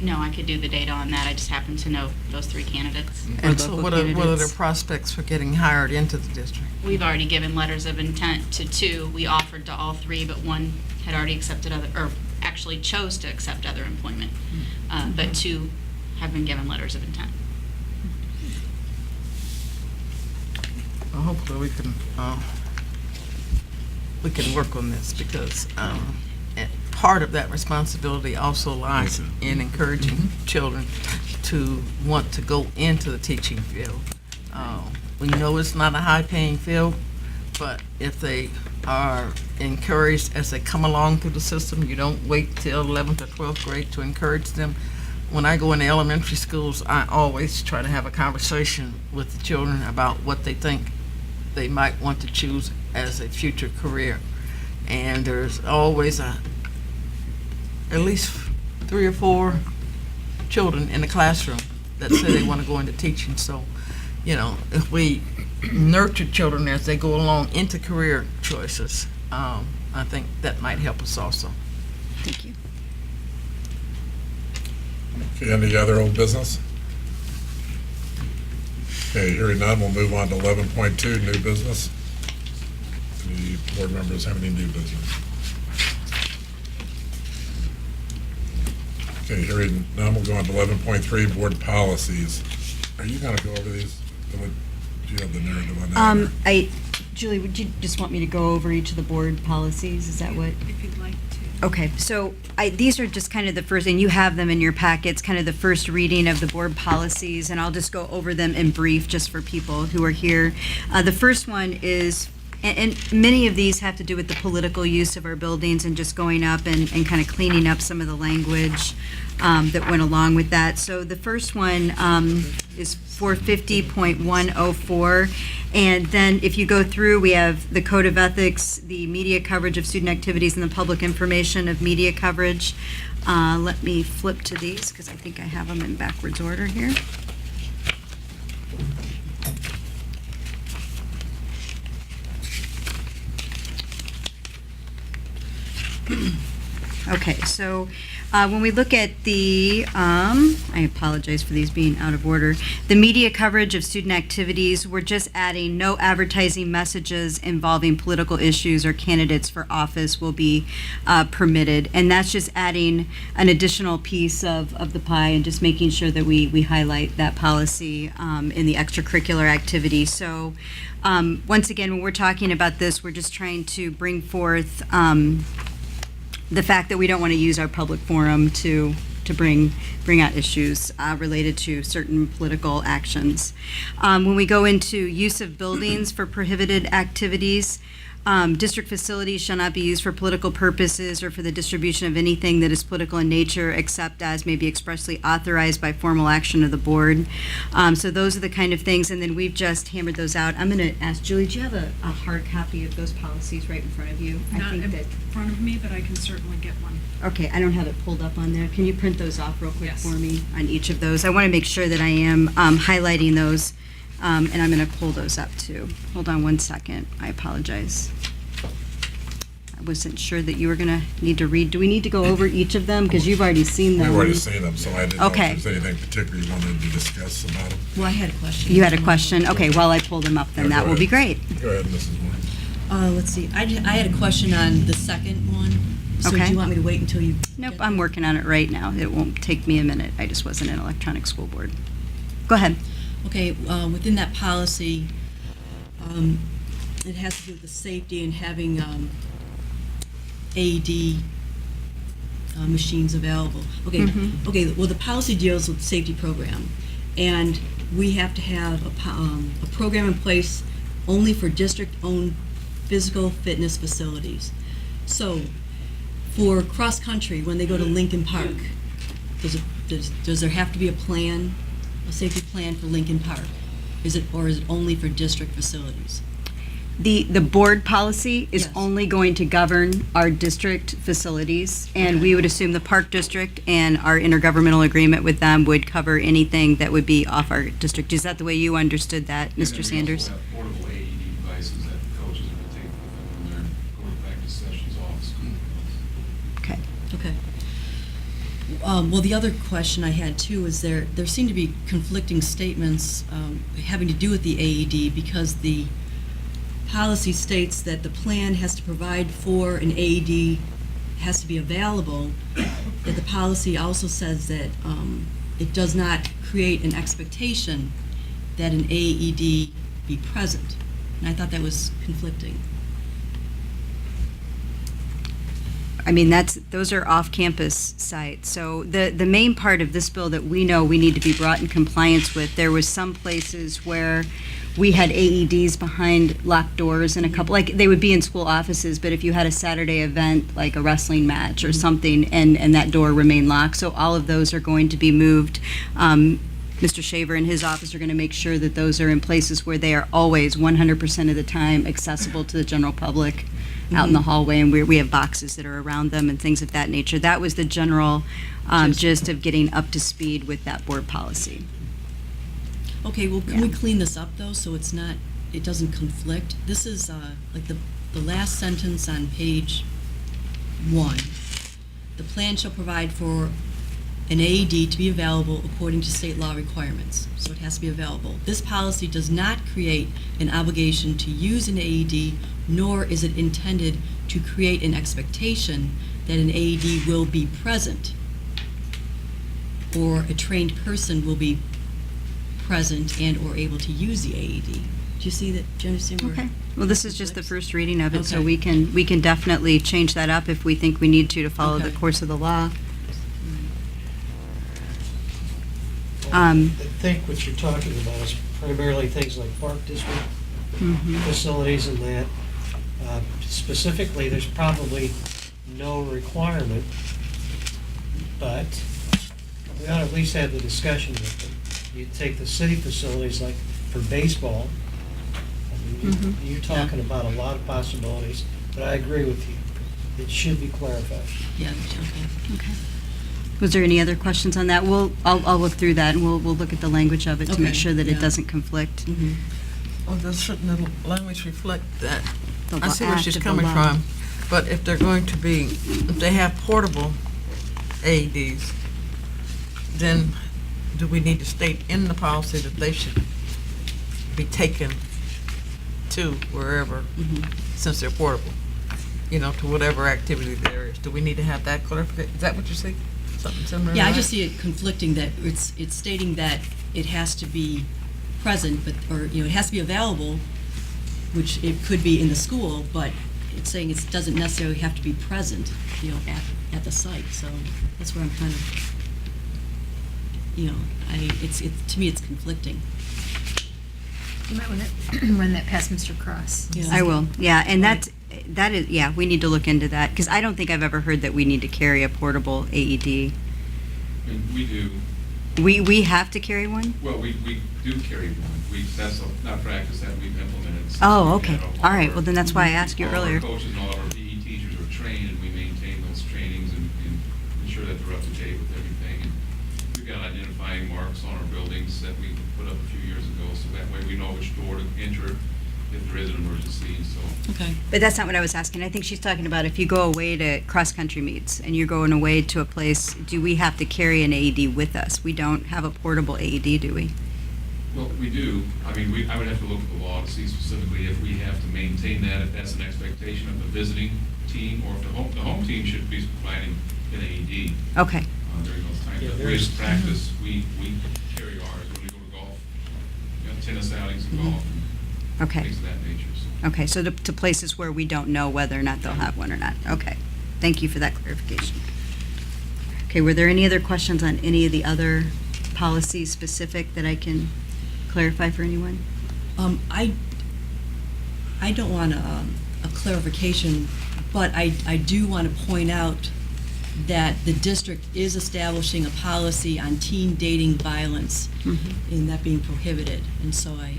No, I could do the data on that. I just happen to know those 3 candidates. And so local what are their candidates. prospects for getting hired into the district? We've already given letters of intent to 2. We offered to all 3, but 1 had already accepted or actually chose to accept other employment. But 2 have been given letters of intent. Well, hopefully we can work on this because and part of that responsibility also lies in encouraging children to want to go into the teaching field. We know it's not a high-paying field, but if they are encouraged as they come along through the system, you don't wait till 11th or 12th grade to encourage them. When I go into elementary schools, I always try to have a conversation with the children about what they think they might want to choose as a future career. And there's always at least 3 or 4 children in the classroom that say they want to go into teaching. So, you know, if we nurture children as they go along into career choices, I think that might help us also. Thank you. Okay, any other old business? Okay, hearing none, we'll move on to 11.2, new business. Any board members have any new business? Okay, hearing none, we'll go on to 11.3, board policies. Are you going to go over these? Do you have the narrative on that? Julie, would you just want me to go over each of the board policies? Is that what? If you'd like to. Okay, so these are just kind of the first, and you have them in your packets, kind of the first reading of the board policies, and I'll just go over them in brief just for people who are here. The first one is, and many of these have to do with the political use of our buildings and just going up and kind of cleaning up some of the language that went along with that. So the first one is 450.104. And then if you go through, we have the Code of Ethics, the media coverage of student activities, and the public information of media coverage. Let me flip to these because I think I have them in backwards order here. Okay, so when we look at the, I apologize for these being out of order, the media coverage of student activities, we're just adding no advertising messages involving political issues or candidates for office will be permitted. And that's just adding an additional piece of the pie and just making sure that we highlight that policy in the extracurricular activity. So once again, when we're talking about this, we're just trying to bring forth the fact that we don't want to use our public forum to bring out issues related to certain political actions. When we go into use of buildings for prohibited activities, district facilities shall not be used for political purposes or for the distribution of anything that is political in nature except as may be expressly authorized by formal action of the board. So those are the kind of things, and then we've just hammered those out. I'm going to ask Julie, do you have a hard copy of those policies right in front of you? Not in front of me, but I can certainly get one. Okay, I don't have it pulled up on there. Can you print those off real quick Yes. for me on each of those? I want to make sure that I am highlighting those, and I'm going to pull those up too. Hold on one second. I apologize. I wasn't sure that you were going to need to read. Do we need to go over each of them? Because you've already seen them. We've already seen them, so I didn't know Okay. if there's anything particular you wanted to discuss about them. Well, I had a question. You had a question? Okay, while I pull them up, then Yeah, that go will be ahead. great. Go ahead, Mrs. Moore. Let's see, I had a question on the second one. So Okay. do you want me to wait until you? Nope, I'm working on it right now. It won't take me a minute. I just wasn't in electronic school board. Go ahead. Okay, within that policy, it has to do with the safety and having AED machines available. Okay, okay. Well, the policy deals with the safety program, and we have to have a program in place only for district-owned physical fitness facilities. So, for cross country, when they go to Lincoln Park, does there have to be a plan, a safety plan for Lincoln Park? Is it only for district facilities? The board policy is Yes. only going to govern our district facilities, and we would assume the park district and our intergovernmental agreement with them would cover anything that would be off our district. Is that the way you understood that, Mr. Sanders? And then we also have portable AED devices that the coaches are going to take with them when they're going practice sessions off school. Okay. Okay. Well, the other question I had too is there seem to be conflicting statements having to do with the AED, because the policy states that the plan has to provide for an AED, has to be available, that the policy also says that it does not create an expectation that an AED be present. And I thought that was conflicting. I mean, those are off-campus sites. So the main part of this bill that we know we need to be brought in compliance with, there was some places where we had AEDs behind locked doors and a couple, like they would be in school offices, but if you had a Saturday event, like a wrestling match or something, and that door remained locked, so all of those are going to be moved. Mr. Shaver and his office are going to make sure that those are in places where they are always 100% of the time accessible to the general public out in the hallway, and we have boxes that are around them and things of that nature. That was the general gist of getting up to speed with that board policy. Okay, well, can we clean this up though, so it doesn't conflict? This is like the last sentence on page 1. The plan shall provide for an AED to be available according to state law requirements, so it has to be available. This policy does not create an obligation to use an AED, nor is it intended to create an expectation that an AED will be present or a trained person will be present and or able to use the AED. Do you see that? Do you understand where? Okay. Well, this is just the first reading of it, so Okay. we can definitely change that up if we think we need to follow the Okay. course of the law. I think what you're talking about is primarily things like park district facilities and that. Specifically, there's probably no requirement, but we ought to at least have the discussion with them. You take the city facilities like for baseball, I mean, you're talking about a lot of possibilities, but I agree with you. It should be clarified. Yeah, okay. Okay. Was there any other questions on that? I'll look through that, and we'll look at the language of it to make Okay, sure that it yeah. doesn't conflict. Well, shouldn't the language reflect that? The I see where act she's of the coming law. from, but if they're going to be, if they have portable AEDs, then do we need to state in the policy that they should be taken to wherever, since they're portable? You know, to whatever activity there is. Do we need to have that clarification? Is that what you see? Something similar? Yeah, to I that? just see it conflicting that it's stating that it has to be present, but, or, you know, it has to be available, which it could be in the school, but it's saying it doesn't necessarily have to be present, you know, at the site, so that's where I'm kind of, you know, to me, it's conflicting. You might want to run that past Mr. Cross. Yeah. I will, yeah, and that is, yeah, we need to look into that, because I don't think I've ever heard that we need to carry a portable AED. And we do, We have to carry one? well, we do carry one. That's not practice that we've implemented. since Oh, we've okay. had All right, well, then that's why I asked you all of our earlier. coaches and all of our PE teachers are trained, and we maintain those trainings and ensure that they're up to date with everything. And we've got identifying marks on our buildings that we put up a few years ago, so that way we know which door to enter if there is an emergency, so. Okay. But that's not what I was asking. I think she's talking about if you go away to cross-country meets and you're going away to a place, do we have to carry an AED with us? We don't have a portable AED, do we? Well, we do. I mean, I would have to look at the law to see specifically if we have to maintain that, if that's an expectation of the visiting team, or if the home team should be providing an AED Okay, during those times. Yeah, But we as practice, we carry ours when we go to golf, you know, tennis outings and golf and okay. things of that nature, so. Okay, so to places where we don't know whether or not they'll have one or not. Okay, thank you for that clarification. Okay, were there any other questions on any of the other policies specific that I can clarify for anyone? I don't want a clarification, but I do want to point out that the district is establishing a policy on teen dating violence, and that being prohibited. And so I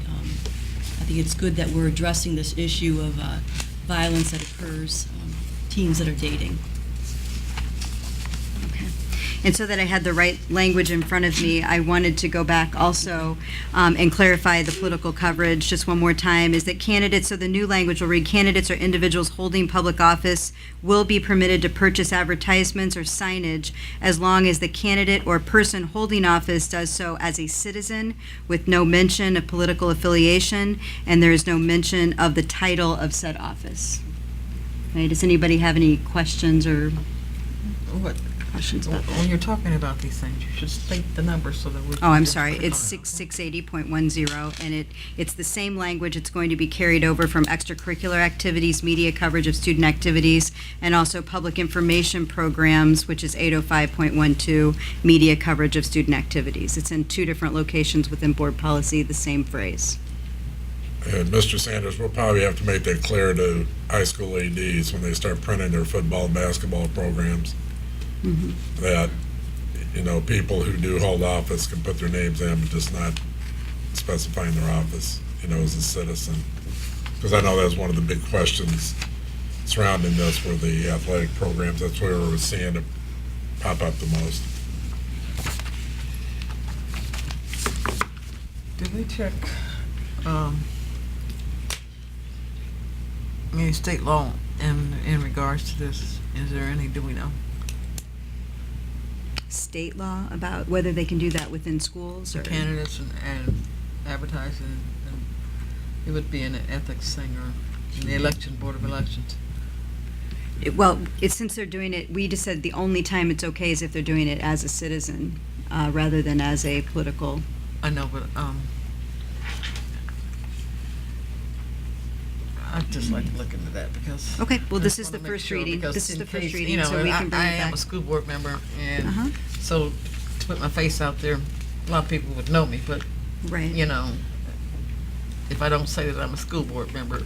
think it's good that we're addressing this issue of violence that occurs, teens that are dating. Okay. And so that I had the right language in front of me, I wanted to go back also and clarify the political coverage just one more time, is that candidates, so the new language will read, candidates or individuals holding public office will be permitted to purchase advertisements or signage as long as the candidate or person holding office does so as a citizen with no mention of political affiliation, and there is no mention of the title of said office. Okay, does anybody have any questions or What, questions about that? when you're talking about these things, you should state the number so that we can. Oh, I'm just sorry, click it's on it. 680.10, and it's the same language. It's going to be carried over from extracurricular activities, media coverage of student activities, and also public information programs, which is 805.12, media coverage of student activities. It's in two different locations within board policy, the same phrase. And Mr. Sanders, we'll probably have to make that clear to high school ADs when they start printing their football and basketball programs, that, you know, people who do hold office can put their names in, but just not specifying their office, you know, as a citizen. Because I know that's one of the big questions surrounding this were the athletic programs. That's where we're seeing it pop up the most. Did we check, any state law in regards to this? Is there any, do we know? State law about whether they can do that within schools or? Candidates and advertising, and it would be an ethics thing or in the election, Board of Elections. Since they're doing it, we just said the only time it's okay is if they're doing it as a citizen, rather than as a political. I know, but, I'd just like to look into that because. Okay, well, I this just is wanna the make first sure, reading. because This is in the first case, reading, you know, so we I- can bring I it am back. a school board member, Uh-huh. and so to put my face out there, a lot of people would know me, but, Right. you know, if I don't say that I'm a school board member,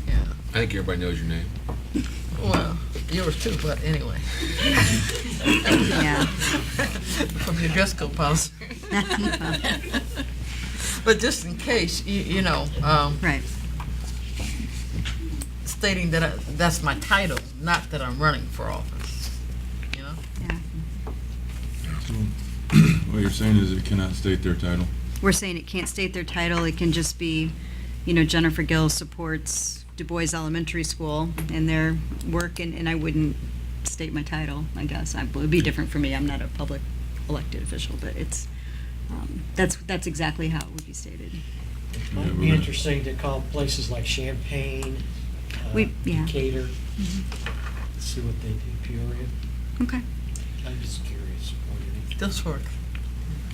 yeah, I think everybody knows your name. well, yours too, but anyway. Yeah. From your dress code policy. But just in case, you know, Right. stating that that's my title, not that I'm running for office, you know? Yeah. So, what you're saying is it cannot state their title. We're saying it can't state their title. It can just be, Jennifer Gill supports Du Bois Elementary School and their work, and I wouldn't state my title, I guess. It would be different for me. I'm not a public elected official, but it's, that's exactly how it would be stated. Might be interesting to call places like Champaign, Yeah. Decatur, see what they do, Peoria. Okay, I'm just curious. more than anything. This work.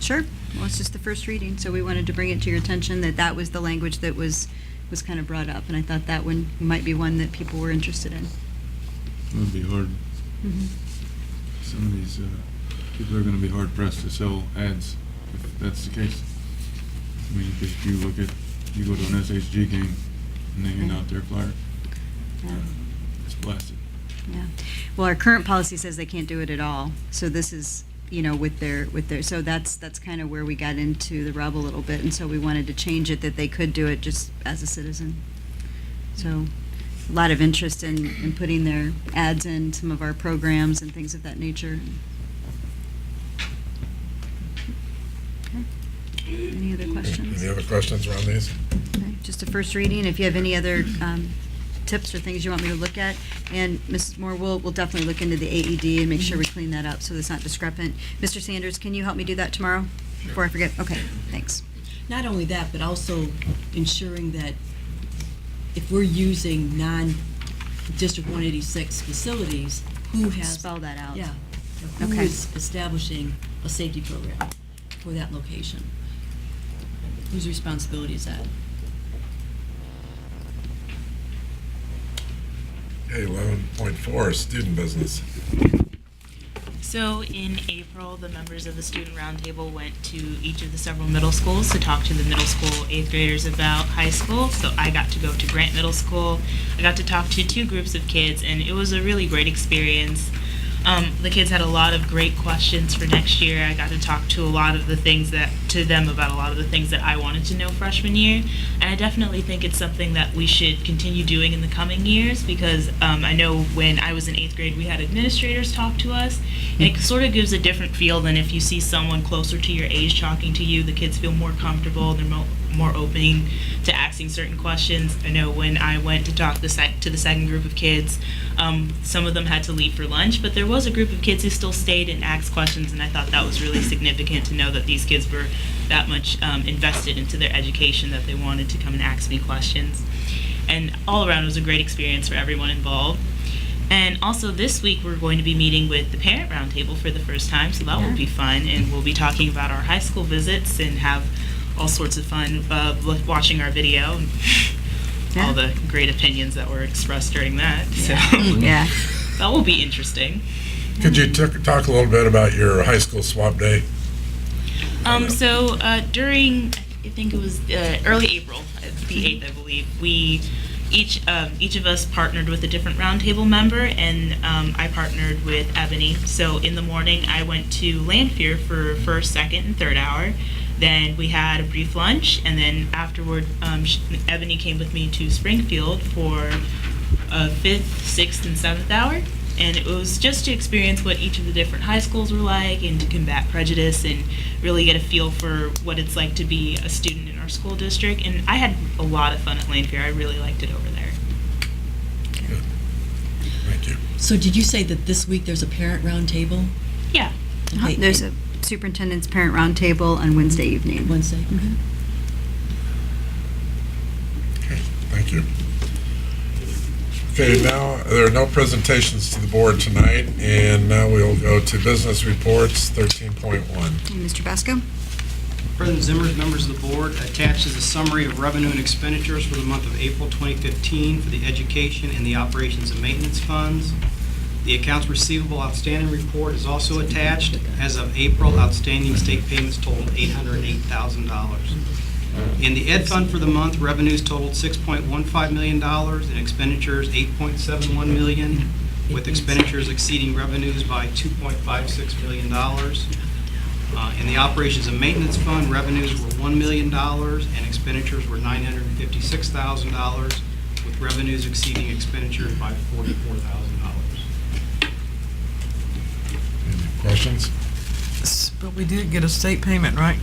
sure. Well, it's just the first reading, so we wanted to bring it to your attention that was the language that was kind of brought up, and I thought that one might be one that people were interested in. It would be hard. Mhm. Some of these people are going to be hard pressed to sell ads if that's the case. I mean, if you go to an SHG game and they hand out their flyer, Yeah. it's blasted. Yeah. Well, our current policy says they can't do it at all. So this is, with their, so that's kind of where we got into the rub a little bit. And so we wanted to change it that they could do it just as a citizen. So a lot of interest in putting their ads in some of our programs and things of that nature. Okay. Any other questions? Any other questions around these? Okay, just a first reading. If you have any other tips or things you want me to look at, and Mrs. Moore, we'll definitely look into the AED and make sure we clean that up so it's not discrepant. Mr. Sanders, can you help me do that tomorrow before I forget? Okay, thanks. Not only that, but also ensuring that if we're using non-District 186 facilities, who has... Spell that out. Yeah. Who Okay. is establishing a safety program for that location? Whose responsibility is that? Okay, 11.4, student business. So in April, the members of the Student Roundtable went to each of the several middle schools to talk to the middle school 8th graders about high school. So I got to go to Grant Middle School. I got to talk to 2 groups of kids, and it was a really great experience. The kids had a lot of great questions for next year. I got to talk to them about a lot of the things that I wanted to know freshman year. And I definitely think it's something that we should continue doing in the coming years because I know when I was in 8th grade, we had administrators talk to us. And it sort of gives a different feel than if you see someone closer to your age talking to you. The kids feel more comfortable. They're more open to asking certain questions. I know when I went to talk to the second group of kids, some of them had to leave for lunch, but there was a group of kids who still stayed and asked questions, and I thought that was really significant to know that these kids were that much invested into their education that they wanted to come and ask me questions. And all around, it was a great experience for everyone involved. And also this week, we're going to be meeting with the Parent Roundtable for the first time, so that will be fun, and we'll be talking about our high school visits and have all sorts of fun watching our video and all the great opinions that were expressed during that. So Yeah. that will be interesting. Could you talk a little bit about your high school swap day? So during, I think it was early April, the 8th, I believe, we each of us partnered with a different roundtable member, and I partnered with Ebony. So in the morning, I went to Lanphier for first, second, and third hour. Then we had a brief lunch, and then afterward, Ebony came with me to Springfield for a 5th, 6th, and 7th hour. And it was just to experience what each of the different high schools were like and to combat prejudice and really get a feel for what it's like to be a student in our school district. And I had a lot of fun at Lanphier. I really liked it over there. Good. Thank you. So did you say that this week there's a parent roundtable? Yeah. Okay. There's a superintendent's parent roundtable on Wednesday evening. Wednesday. Okay. Okay, thank you. Okay, now, there are no presentations to the board tonight, and now we'll go to business reports, 13.1. Mr. Basco? President Zimmers, members of the board, attached is a summary of revenue and expenditures for the month of April 2015 for the education and the operations and maintenance funds. The accounts receivable outstanding report is also attached. As of April, outstanding state payments totaled $808,000. In the ed fund for the month, revenues totaled $6.15 million and expenditures $8.71 million, with expenditures exceeding revenues by $2.56 million. In the operations and maintenance fund, revenues were $1 million and expenditures were $956,000, with revenues exceeding expenditures by $44,000. Any questions? But we did get a state payment, right?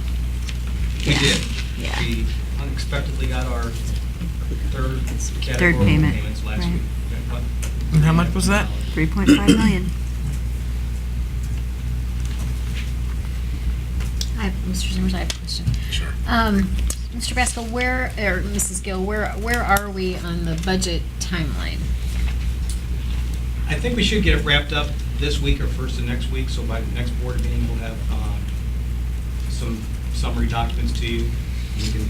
We did. Yeah. We unexpectedly got our third Third category payment, payments last right. week. And how much was that? 3.5 million. Mr. Zimmers, I have a question. Sure. Mr. Basco, or Mrs. Gill, where are we on the budget timeline? I think we should get it wrapped up this week or first of next week, so by the next board meeting, we'll have some summary documents to you. You can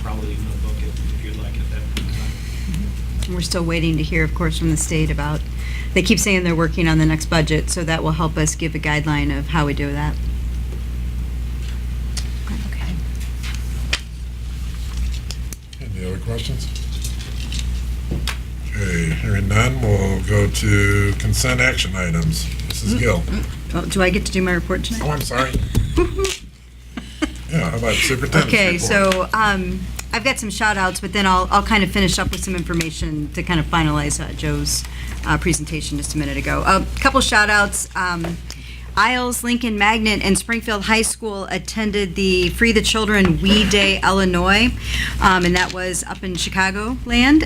probably book it if you'd like at that point in time. And we're still waiting to hear, of course, from the state about, they keep saying they're working on the next budget, so that will help us give a guideline of how we do that. Okay. Any other questions? Okay, hearing none, we'll go to consent action items. Mrs. Gill. Oh, do I get to do my report tonight? Oh, I'm sorry. Yeah, how about superintendent's Okay, report? so I've got some shout outs, but then I'll kind of finish up with some information to kind of finalize Joe's presentation just a minute ago. A couple shout outs. Isles, Lincoln Magnet, and Springfield High School attended the Free the Children We Day Illinois, and that was up in Chicagoland.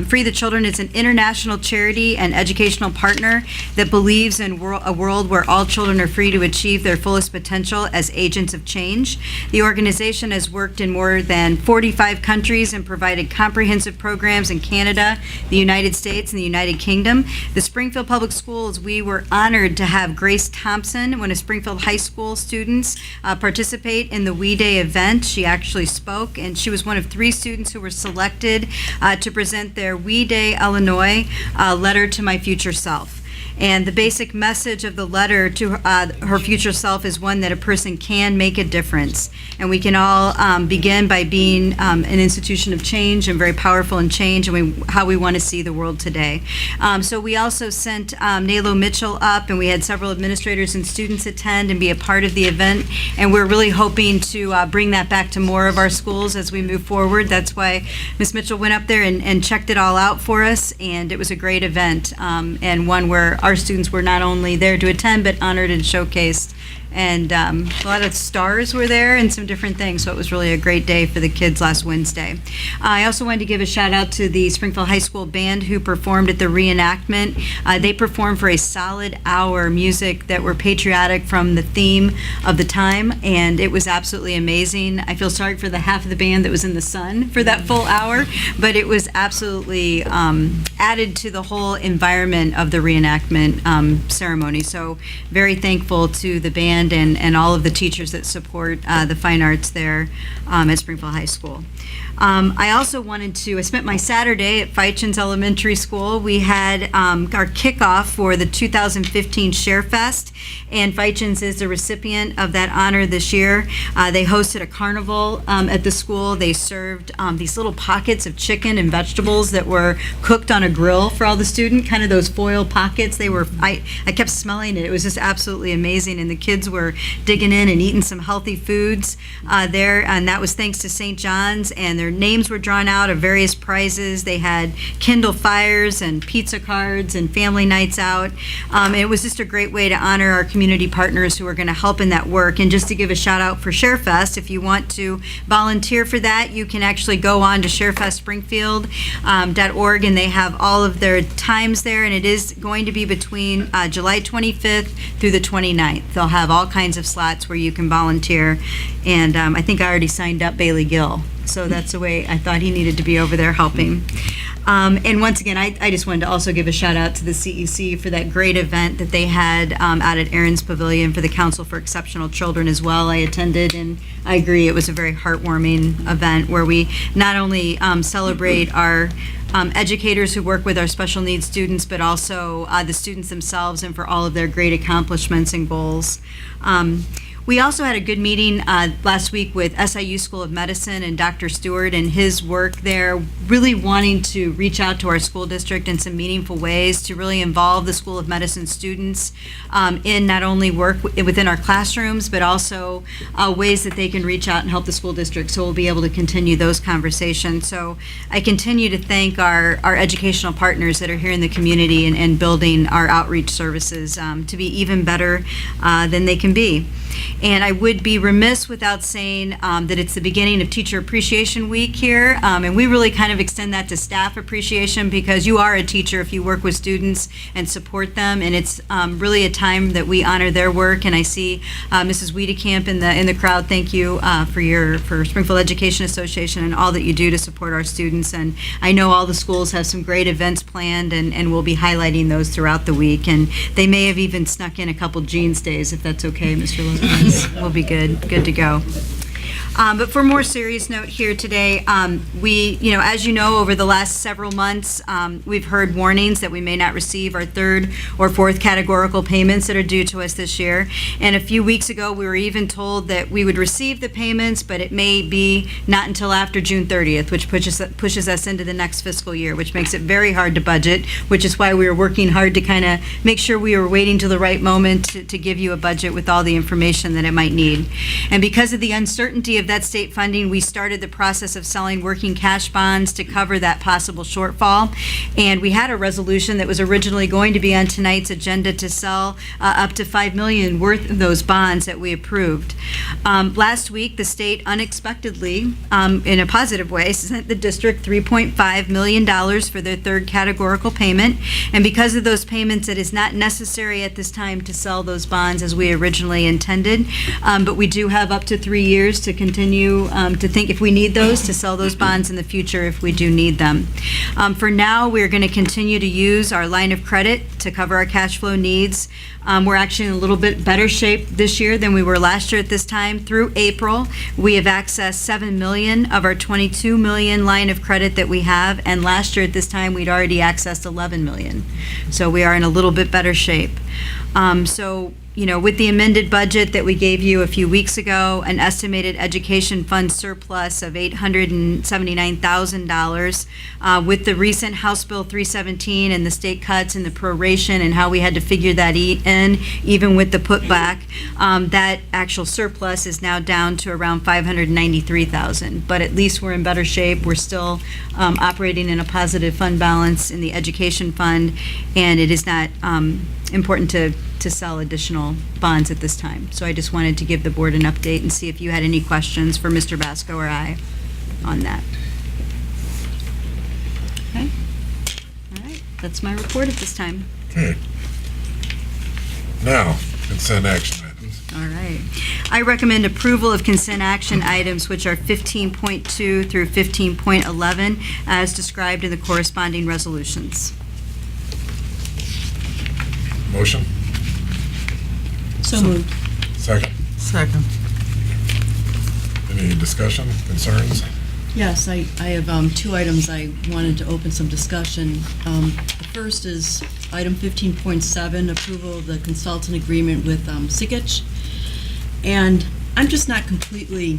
Free the Children is an international charity and educational partner that believes in a world where all children are free to achieve their fullest potential as agents of change. The organization has worked in more than 45 countries and provided comprehensive programs in Canada, the United States, and the United Kingdom. The Springfield Public Schools, we were honored to have Grace Thompson, one of Springfield High School students, participate in the We Day event. She actually spoke, and she was one of 3 students who were selected to present their We Day Illinois letter to my future self. And the basic message of the letter to her future self is one that a person can make a difference. And we can all begin by being an institution of change and very powerful in change and how we want to see the world today. So we also sent Nalo Mitchell up, and we had several administrators and students attend and be a part of the event. And we're really hoping to bring that back to more of our schools as we move forward. That's why Ms. Mitchell went up there and checked it all out for us. And it was a great event, and one where our students were not only there to attend, but honored and showcased. And a lot of stars were there and some different things, so it was really a great day for the kids last Wednesday. I also wanted to give a shout out to the Springfield High School band who performed at the reenactment. They performed for a solid hour music that were patriotic from the theme of the time, and it was absolutely amazing. I feel sorry for the half of the band that was in the sun for that full hour, but it was absolutely added to the whole environment of the reenactment ceremony. So very thankful to the band and all of the teachers that support the fine arts there at Springfield High School. I also I spent my Saturday at Feitchens Elementary School. We had our kickoff for the 2015 Share Fest, and Feitchens is the recipient of that honor this year. They hosted a carnival at the school. They served these little pockets of chicken and vegetables that were cooked on a grill for all the students, kind of those foil pockets. I kept smelling it. It was just absolutely amazing, and the kids were digging in and eating some healthy foods there, and that was thanks to St. John's, and their names were drawn out of various prizes. They had Kindle fires and pizza cards and family nights out. It was just a great way to honor our community partners who are going to help in that work. And just to give a shout out for ShareFest, if you want to volunteer for that, you can actually go on to sharefestspringfield.org, and they have all of their times there, and it is going to be between July 25th through the 29th. They'll have all kinds of slots where you can volunteer, and I think I already signed up Bailey Gill, so that's the way I thought he needed to be over there helping. And once again, I just wanted to also give a shout out to the CEC for that great event that they had out at Aaron's Pavilion for the Council for Exceptional Children as well. I attended, and I agree, it was a very heartwarming event where we not only celebrate our educators who work with our special needs students, but also the students themselves and for all of their great accomplishments and goals. We also had a good meeting last week with SIU School of Medicine and Dr. Stewart and his work there, really wanting to reach out to our school district in some meaningful ways to really involve the School of Medicine students in not only work within our classrooms, but also ways that they can reach out and help the school district. So we'll be able to continue those conversations. So I continue to thank our educational partners that are here in the community and building our outreach services to be even better than they can be. And I would be remiss without saying that it's the beginning of Teacher Appreciation Week here, and we really kind of extend that to staff appreciation because you are a teacher if you work with students and support them, and it's really a time that we honor their work. And I see Mrs. Wiedekamp in the crowd. Thank you for Springfield Education Association and all that you do to support our students. And I know all the schools have some great events planned, and we'll be highlighting those throughout the week. And they may have even snuck in a couple Jeans days, if that's okay, Mr. Lopez. We'll be good to go. But for a more serious note here today, we, as you know, over the last several months, we've heard warnings that we may not receive our third or fourth categorical payments that are due to us this year. And a few weeks ago, we were even told that we would receive the payments, but it may be not until after June 30th, which pushes us into the next fiscal year, which makes it very hard to budget, which is why we were working hard to kind of make sure we were waiting till the right moment to give you a budget with all the information that it might need. And because of the uncertainty of that state funding, we started the process of selling working cash bonds to cover that possible shortfall. And we had a resolution that was originally going to be on tonight's agenda to sell up to $5 million worth of those bonds that we approved. Last week, the state unexpectedly, in a positive way, sent the district $3.5 million for their third categorical payment. And because of those payments, it is not necessary at this time to sell those bonds as we originally intended. But we do have up to 3 years to continue to think if we need those, to sell those bonds in the future if we do need them. For now, we're going to continue to use our line of credit to cover our cash flow needs. We're actually in a little bit better shape this year than we were last year at this time. Through April, we have accessed $7 million of our $22 million line of credit that we have, and last year at this time, we'd already accessed $11 million. So we are in a little bit better shape. With the amended budget that we gave you a few weeks ago, an estimated education fund surplus of $879,000, with the recent House Bill 317 and the state cuts and the proration and how we had to figure that in, even with the putback, that actual surplus is now down to around $593,000. But at least we're in better shape. We're still operating in a positive fund balance in the education fund, and it is not important to sell additional bonds at this time. So I just wanted to give the board an update and see if you had any questions for Mr. Basco or I on that. Okay. All right. That's my report at this time. Okay. Now, consent action items. All right. I recommend approval of consent action items, which are 15.2 through 15.11, as described in the corresponding resolutions. Motion? So moved. Second? Second. Any discussion, concerns? Yes, I have two items I wanted to open some discussion. The first is item 15.7, approval of the consultant agreement with Sikich. And I'm just not completely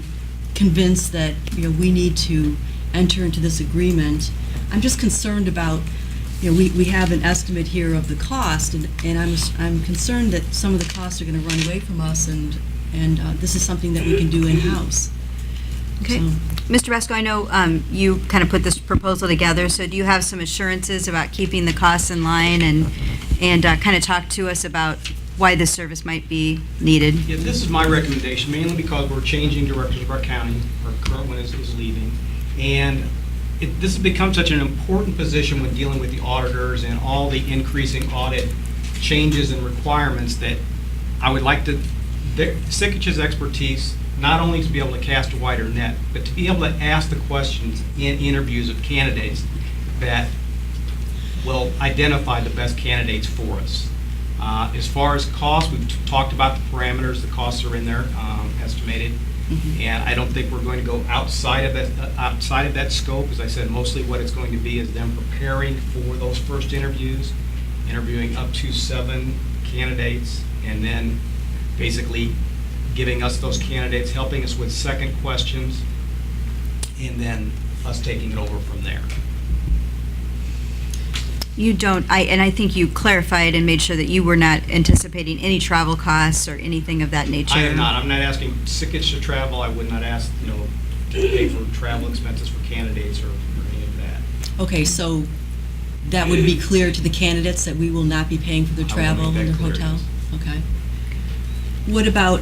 convinced that we need to enter into this agreement. I'm just concerned about we have an estimate here of the cost, and I'm concerned that some of the costs are going to run away from us, and this is something that we can do in-house. Okay. So, Mr. Basco, I know you kind of put this proposal together, so do you have some assurances about keeping the costs in line and kind of talk to us about why this service might be needed? Yeah, this is my recommendation, mainly because we're changing directors of our county. Our current one is leaving. And this has become such an important position when dealing with the auditors and all the increasing audit changes and requirements that I would like to, Sikich's expertise, not only to be able to cast a wider net, but to be able to ask the questions in interviews of candidates that will identify the best candidates for us. As far as cost, we've talked about the parameters. The costs are in there, estimated. And I don't think we're going to go outside of that scope. As I said, mostly what it's going to be is them preparing for those first interviews, interviewing up to 7 candidates, and then basically giving us those candidates, helping us with second questions, and then us taking it over from there. You don't, and I think you clarified and made sure that you were not anticipating any travel costs or anything of that nature. I am not. I'm not asking Sickich to travel. I would not ask, to pay for travel expenses for candidates or any of that. Okay, so that would be clear to the candidates that we will not be paying for their I will travel make and that their clear, hotel? Okay. What about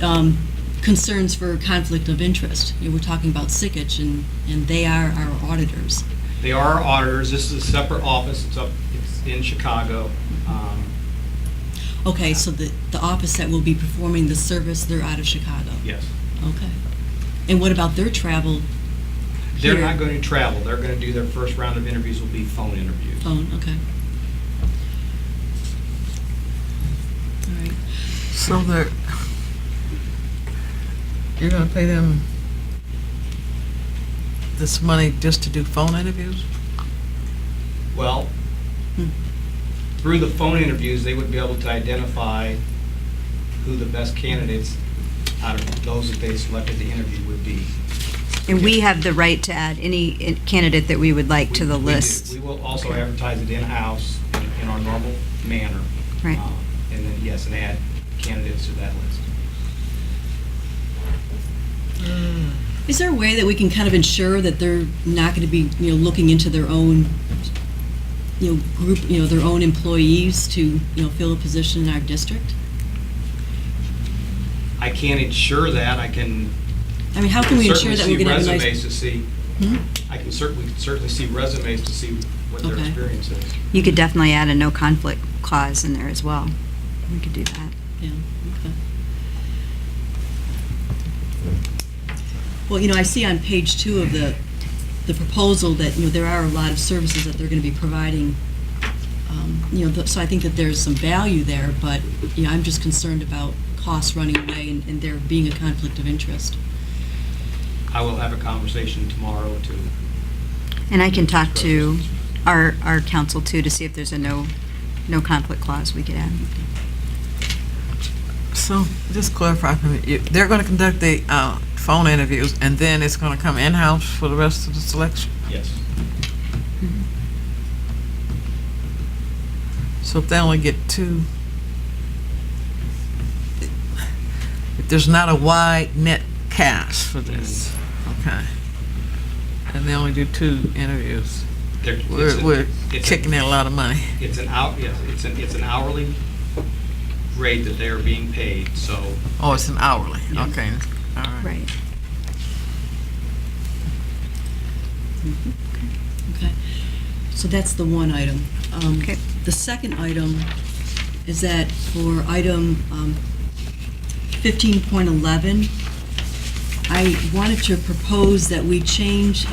concerns for conflict of interest? We're talking about Sickich, and they are our auditors. They are our auditors. This is a separate office. It's in Chicago. Okay, so the office that will be performing the service, they're out of Chicago? Yes. Okay. And what about their travel They're here? not going to travel. They're going to do their first round of interviews will be phone interviews. Phone, okay. All right. So you're gonna pay them this money just to do phone interviews? Well, through the phone interviews, they would be able to identify who the best candidates out of those that they selected to interview would be. And we have the right to add any candidate that we would like to the We do. list. We will also advertise it in-house in our normal manner. Right. And then, yes, and add candidates to that list. Is there a way that we can kind of ensure that they're not going to be, looking into their own, group, their own employees to, fill a position in our district? I can't ensure that. I can I mean, how can we ensure that we're going to have a nice... resumes to see. I can certainly see resumes to see what their Okay. experience is. You could definitely add a no conflict clause in there as well. We could do that. Yeah, okay. Well, I see on page 2 of the proposal that, there are a lot of services that they're going to be providing. So I think that there's some value there, but, I'm just concerned about costs running away and there being a conflict of interest. I will have a conversation tomorrow to. And I can talk to our council too to see if there's a no conflict clause we could add. So, just clarify for me, they're gonna conduct the phone interviews, and then it's gonna come in-house for the rest of the selection? Yes. So if they only get 2, if there's not a wide net cast for this, okay, and they only do 2 interviews, we're kicking in a lot of money. It's an hourly rate that they are being paid, so. Oh, it's an hourly, Yeah. okay, all right. Right. Okay, so that's the one item. Okay. The second item is that for item 15.11, I wanted to propose that we change,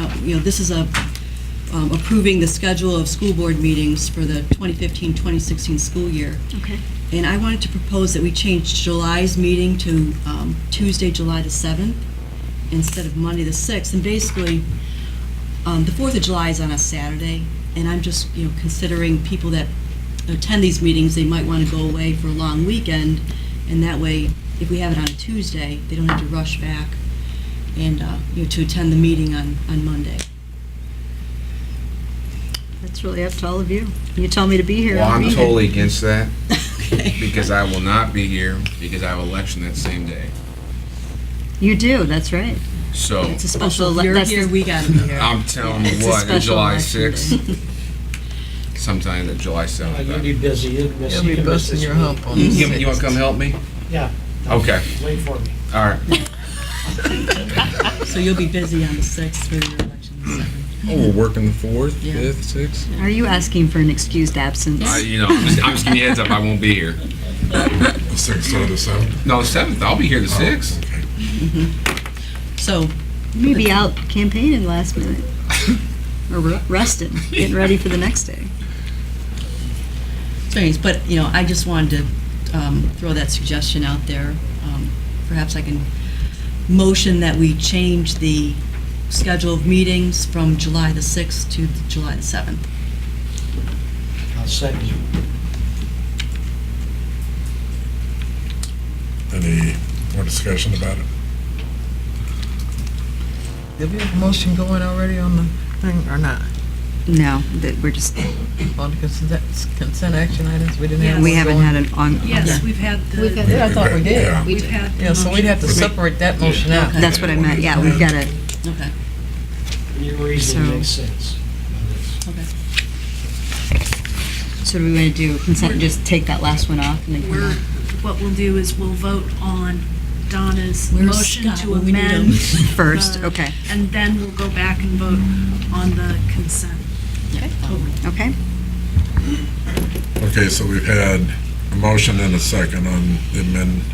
this is approving the schedule of school board meetings for the 2015-2016 school year. Okay. And I wanted to propose that we change July's meeting to Tuesday, July the 7th, instead of Monday the 6th. And basically, the 4th of July is on a Saturday, and I'm just, considering people that attend these meetings, they might want to go away for a long weekend, and that way, if we have it on a Tuesday, they don't have to rush back and, to attend the meeting on Monday. That's really up to all of you. You tell me to be here. Well, I'll I'm be here. totally against that Okay. because I will not be here because I have election that same day. You do, that's right. So It's a special, Also, if you're that's here, the- we gotta be here. I'm telling It's you a what, in special July election 6th, sometime that July 7th. You'll be busy. You'll miss You'll be you can miss busting this your week. hump on the You want to come help me? Yeah. Okay. Wait for me. All right. So you'll be busy on the 6th for your election, the 7th. Oh, we're working the 4th, Yeah. 5th, 6th? Are you asking for an excused absence? I'm just giving you a heads up, I won't be here. The 6th or the 7th? No, the 7th, I'll be here the 6th. So, You may be out campaigning last minute. or resting, getting ready for the next day. So anyways, but, I just wanted to throw that suggestion out there. Perhaps I can motion that we change the schedule of meetings from July the 6th to July the 7th. I'll second you. Any more discussion about it? Did we have a motion going already on the thing or not? No, that we're just, On the consent action items, we didn't have. we one haven't going? had an on. Yes, we've had the. Yeah, I thought we did. Yeah. We've had. Yeah, so we'd have to separate that motion out. That's what I meant, yeah, we've got to, Okay. And your reasoning So- makes sense. Okay. so do we want to do consent, just take that last one off and then come We're, back? what we'll do is we'll vote on Donna's Where's motion Scott to when we need him? amend. First, the- okay. And then we'll go back and vote on the consent. Okay, Okay, so we've had a motion and a second on the amended.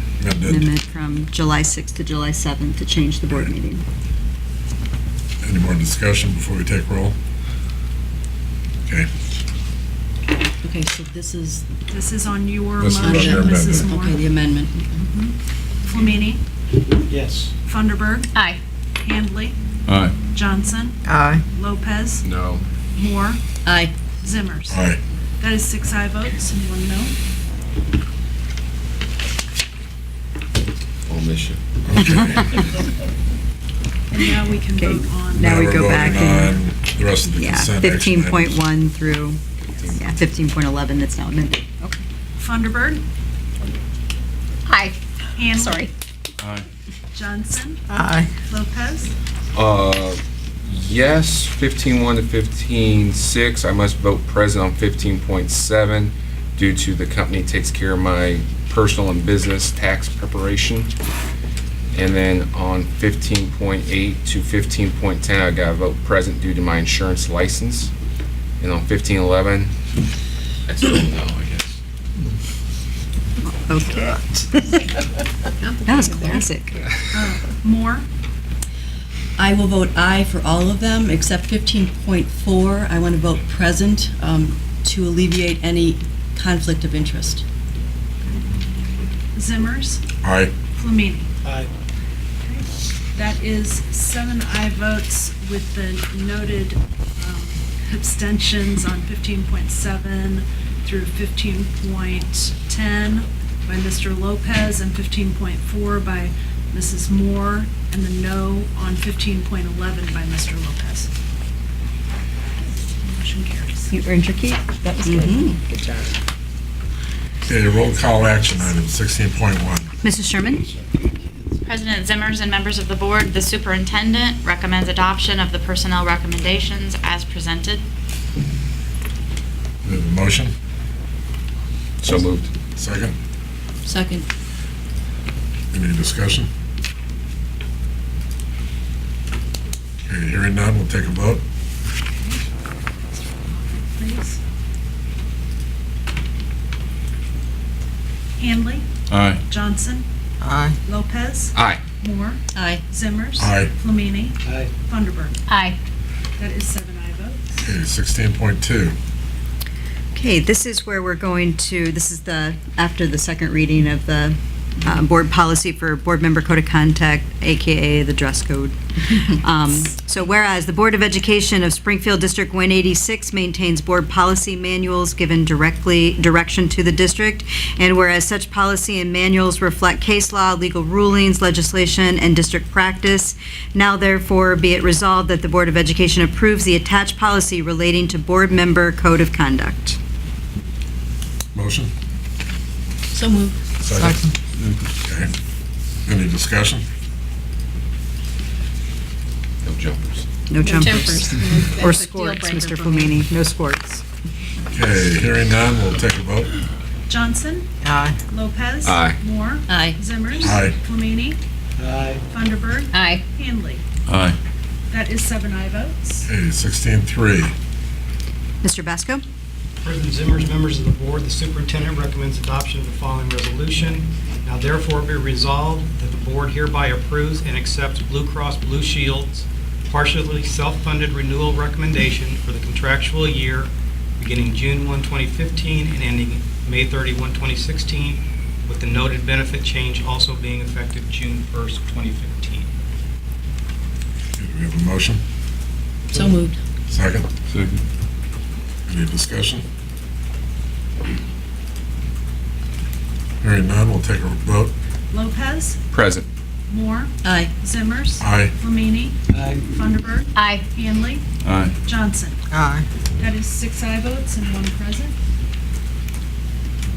amendment from July 6th to July 7th to change the board meeting. Any more discussion before we take roll? Okay, Okay, so this is, This is on your This is on motion, your Mrs. amendment. Moore. okay, the amendment. Flamini, Yes. Funderburg, Aye. Handley, Aye. Johnson, Aye. Lopez, No. Moore, Aye. Zimmers. aye. That is 6 aye votes and 1 no. Omission. And now we can Okay. vote on. Now we we're go voting back and, on the rest of the yeah, consent action items. 15.1 through, yeah, 15.11 that's now amended. Okay. Funderburg, Aye. Handley. Sorry. Aye. Johnson, Aye. Lopez, Yes, 15.1 to 15.6. I must vote present on 15.7 due to the company takes care of my personal and business tax preparation. And then on 15.8 to 15.10, I got to vote present due to my insurance license. And on 15.11, I still no, I guess. Okay. That was classic. Moore, I will vote aye for all of them, except 15.4. I want to vote present to alleviate any conflict of interest. Zimmers, Aye. Flamini. Aye. That is 7 aye votes with the noted abstentions on 15.7 through 15.10 by Mr. Lopez and 15.4 by Mrs. Moore, and the no on 15.11 by Mr. Lopez. Motion carries. You earned your keep. That was good. Good job. Okay, roll call action item 16.1. Mrs. Sherman? President Zimmers and members of the board, the superintendent recommends adoption of the personnel recommendations as presented. We have a motion, So moved. second. Second. Any discussion? Okay, hearing none, we'll take a vote. Please. Handley, Aye. Johnson, Aye. Lopez, Aye. Moore, Aye. Zimmers. Aye. Flamini, Aye. Funderburg. Aye. That is 7 aye votes. Okay, 16.2. Okay, this is where we're going to, this is the, after the second reading of the board policy for board member code of conduct, AKA the dress code. So whereas the Board of Education of Springfield District 186 maintains board policy manuals given direction to the district, and whereas such policy and manuals reflect case law, legal rulings, legislation, and district practice, now therefore be it resolved that the Board of Education approves the attached policy relating to board member code of conduct. Motion? So moved. Second. Okay. Any discussion? No jumpers. No jumpers. Or That's a deal sports, breaker Mr. for me. Flamini, no sports. Okay, hearing none, we'll take a vote. Johnson, Aye. Lopez. Aye. Moore. Aye. Zimmers. Aye. Flamini, Aye. Funderburg. Aye. Handley. Aye. That is 7 aye votes. Okay, 16.3. Mr. Basco? President Zimmers, members of the board, the superintendent recommends adoption of the following resolution. Now therefore be resolved that the board hereby approves and accepts Blue Cross Blue Shield's partially self-funded renewal recommendation for the contractual year beginning June 1, 2015 and ending May 31, 2016, with the noted benefit change also being effective June 1st, 2015. Do we have a motion? So moved. Second? Second. Any discussion? Hearing none, we'll take a vote. Lopez, Present. Moore, Aye. Zimmers. Aye. Flamini, Aye. Thunderbird, Aye. Hanley, Aye. Johnson. Aye. That is 6 aye votes and 1 present.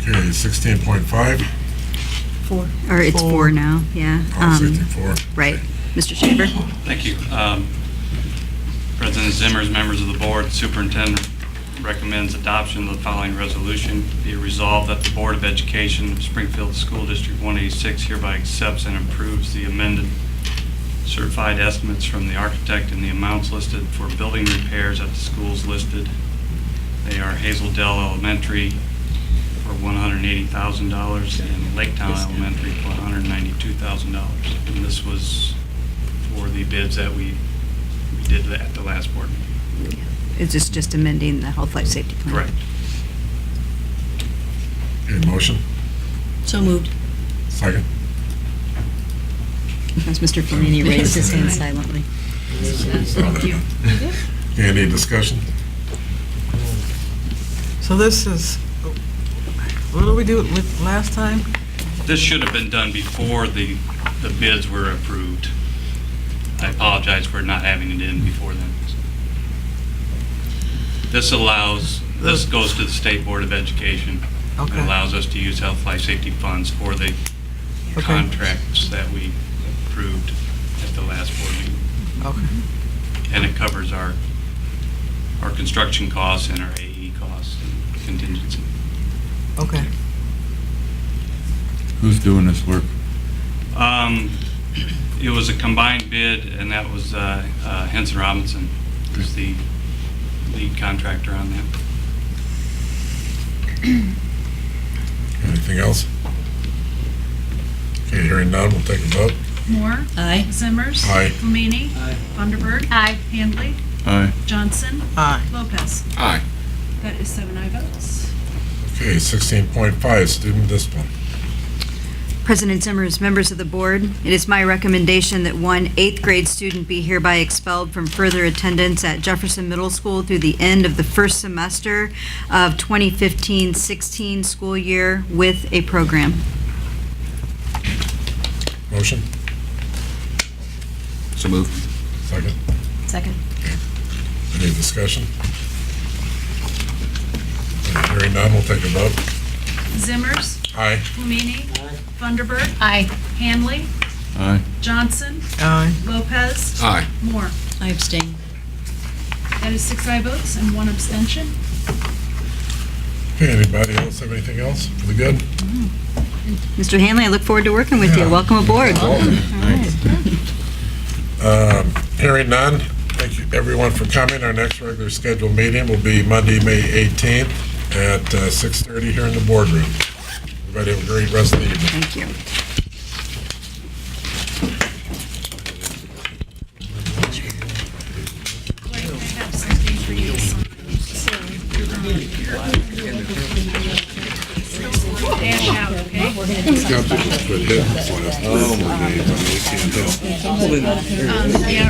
Okay, 16.5, Or it's four now, yeah. 64. Right. Mr. Shaver? Thank you. President Zimmers, members of the board, superintendent recommends adoption of the following resolution. Be it resolved that the Board of Education of Springfield School District 186 hereby accepts and approves the amended certified estimates from the architect and the amounts listed for building repairs at the schools listed. They are Hazel Dell Elementary for $180,000 and Laketown Elementary for $192,000. And this was for the bids that we did at the last board meeting. Is this just amending the health, life, safety plan? Correct. Okay, motion? So moved. Second? Because Mr. Fellini raised his hand silently. Thank you. Okay, any discussion? So this is, what did we do with last time? This should have been done before the bids were approved. I apologize for not having it in before then. This goes to the State Board of Education. Okay. It allows us to use health, life, safety funds for the contracts that we approved at the last board meeting. Okay. And it covers our construction costs and our AE costs and contingency. Okay. Who's doing this work? It was a combined bid, and that was Henson Robinson is the lead contractor on that. Anything else? Okay, hearing none, we'll take a vote. Moore, Aye. Zimmers. Aye. Flamini, Thunderbird, Aye. Handley, Aye. Johnson, Aye. Lopez. Aye. That is 7 aye votes. Okay, 16.5, student discipline. President Zimmers, members of the board, it is my recommendation that one 8th grade student be hereby expelled from further attendance at Jefferson Middle School through the end of the first semester of 2015-16 school year with a program. Motion? So moved. Second? Second. Any discussion? Okay, hearing none, we'll take a vote. Zimmers, Aye. Flamini, Thunderbird, Aye. Hanley, Aye. Johnson, Aye. Lopez, Aye. Moore. I abstain. That is 6 aye votes and 1 abstention. Okay, anybody else have anything else for the good? Mr. Hanley, I look forward to working with you. Welcome aboard. Hearing none, thank you everyone for coming. Our next regular scheduled meeting will be Monday, May 18th at 6:30 here in the boardroom. Everybody have a great rest of the evening. Thank you. I have something for you to sign. Dash out, okay? Skeptical, but hit. Oh, my days, I mean, we can't help. Yeah,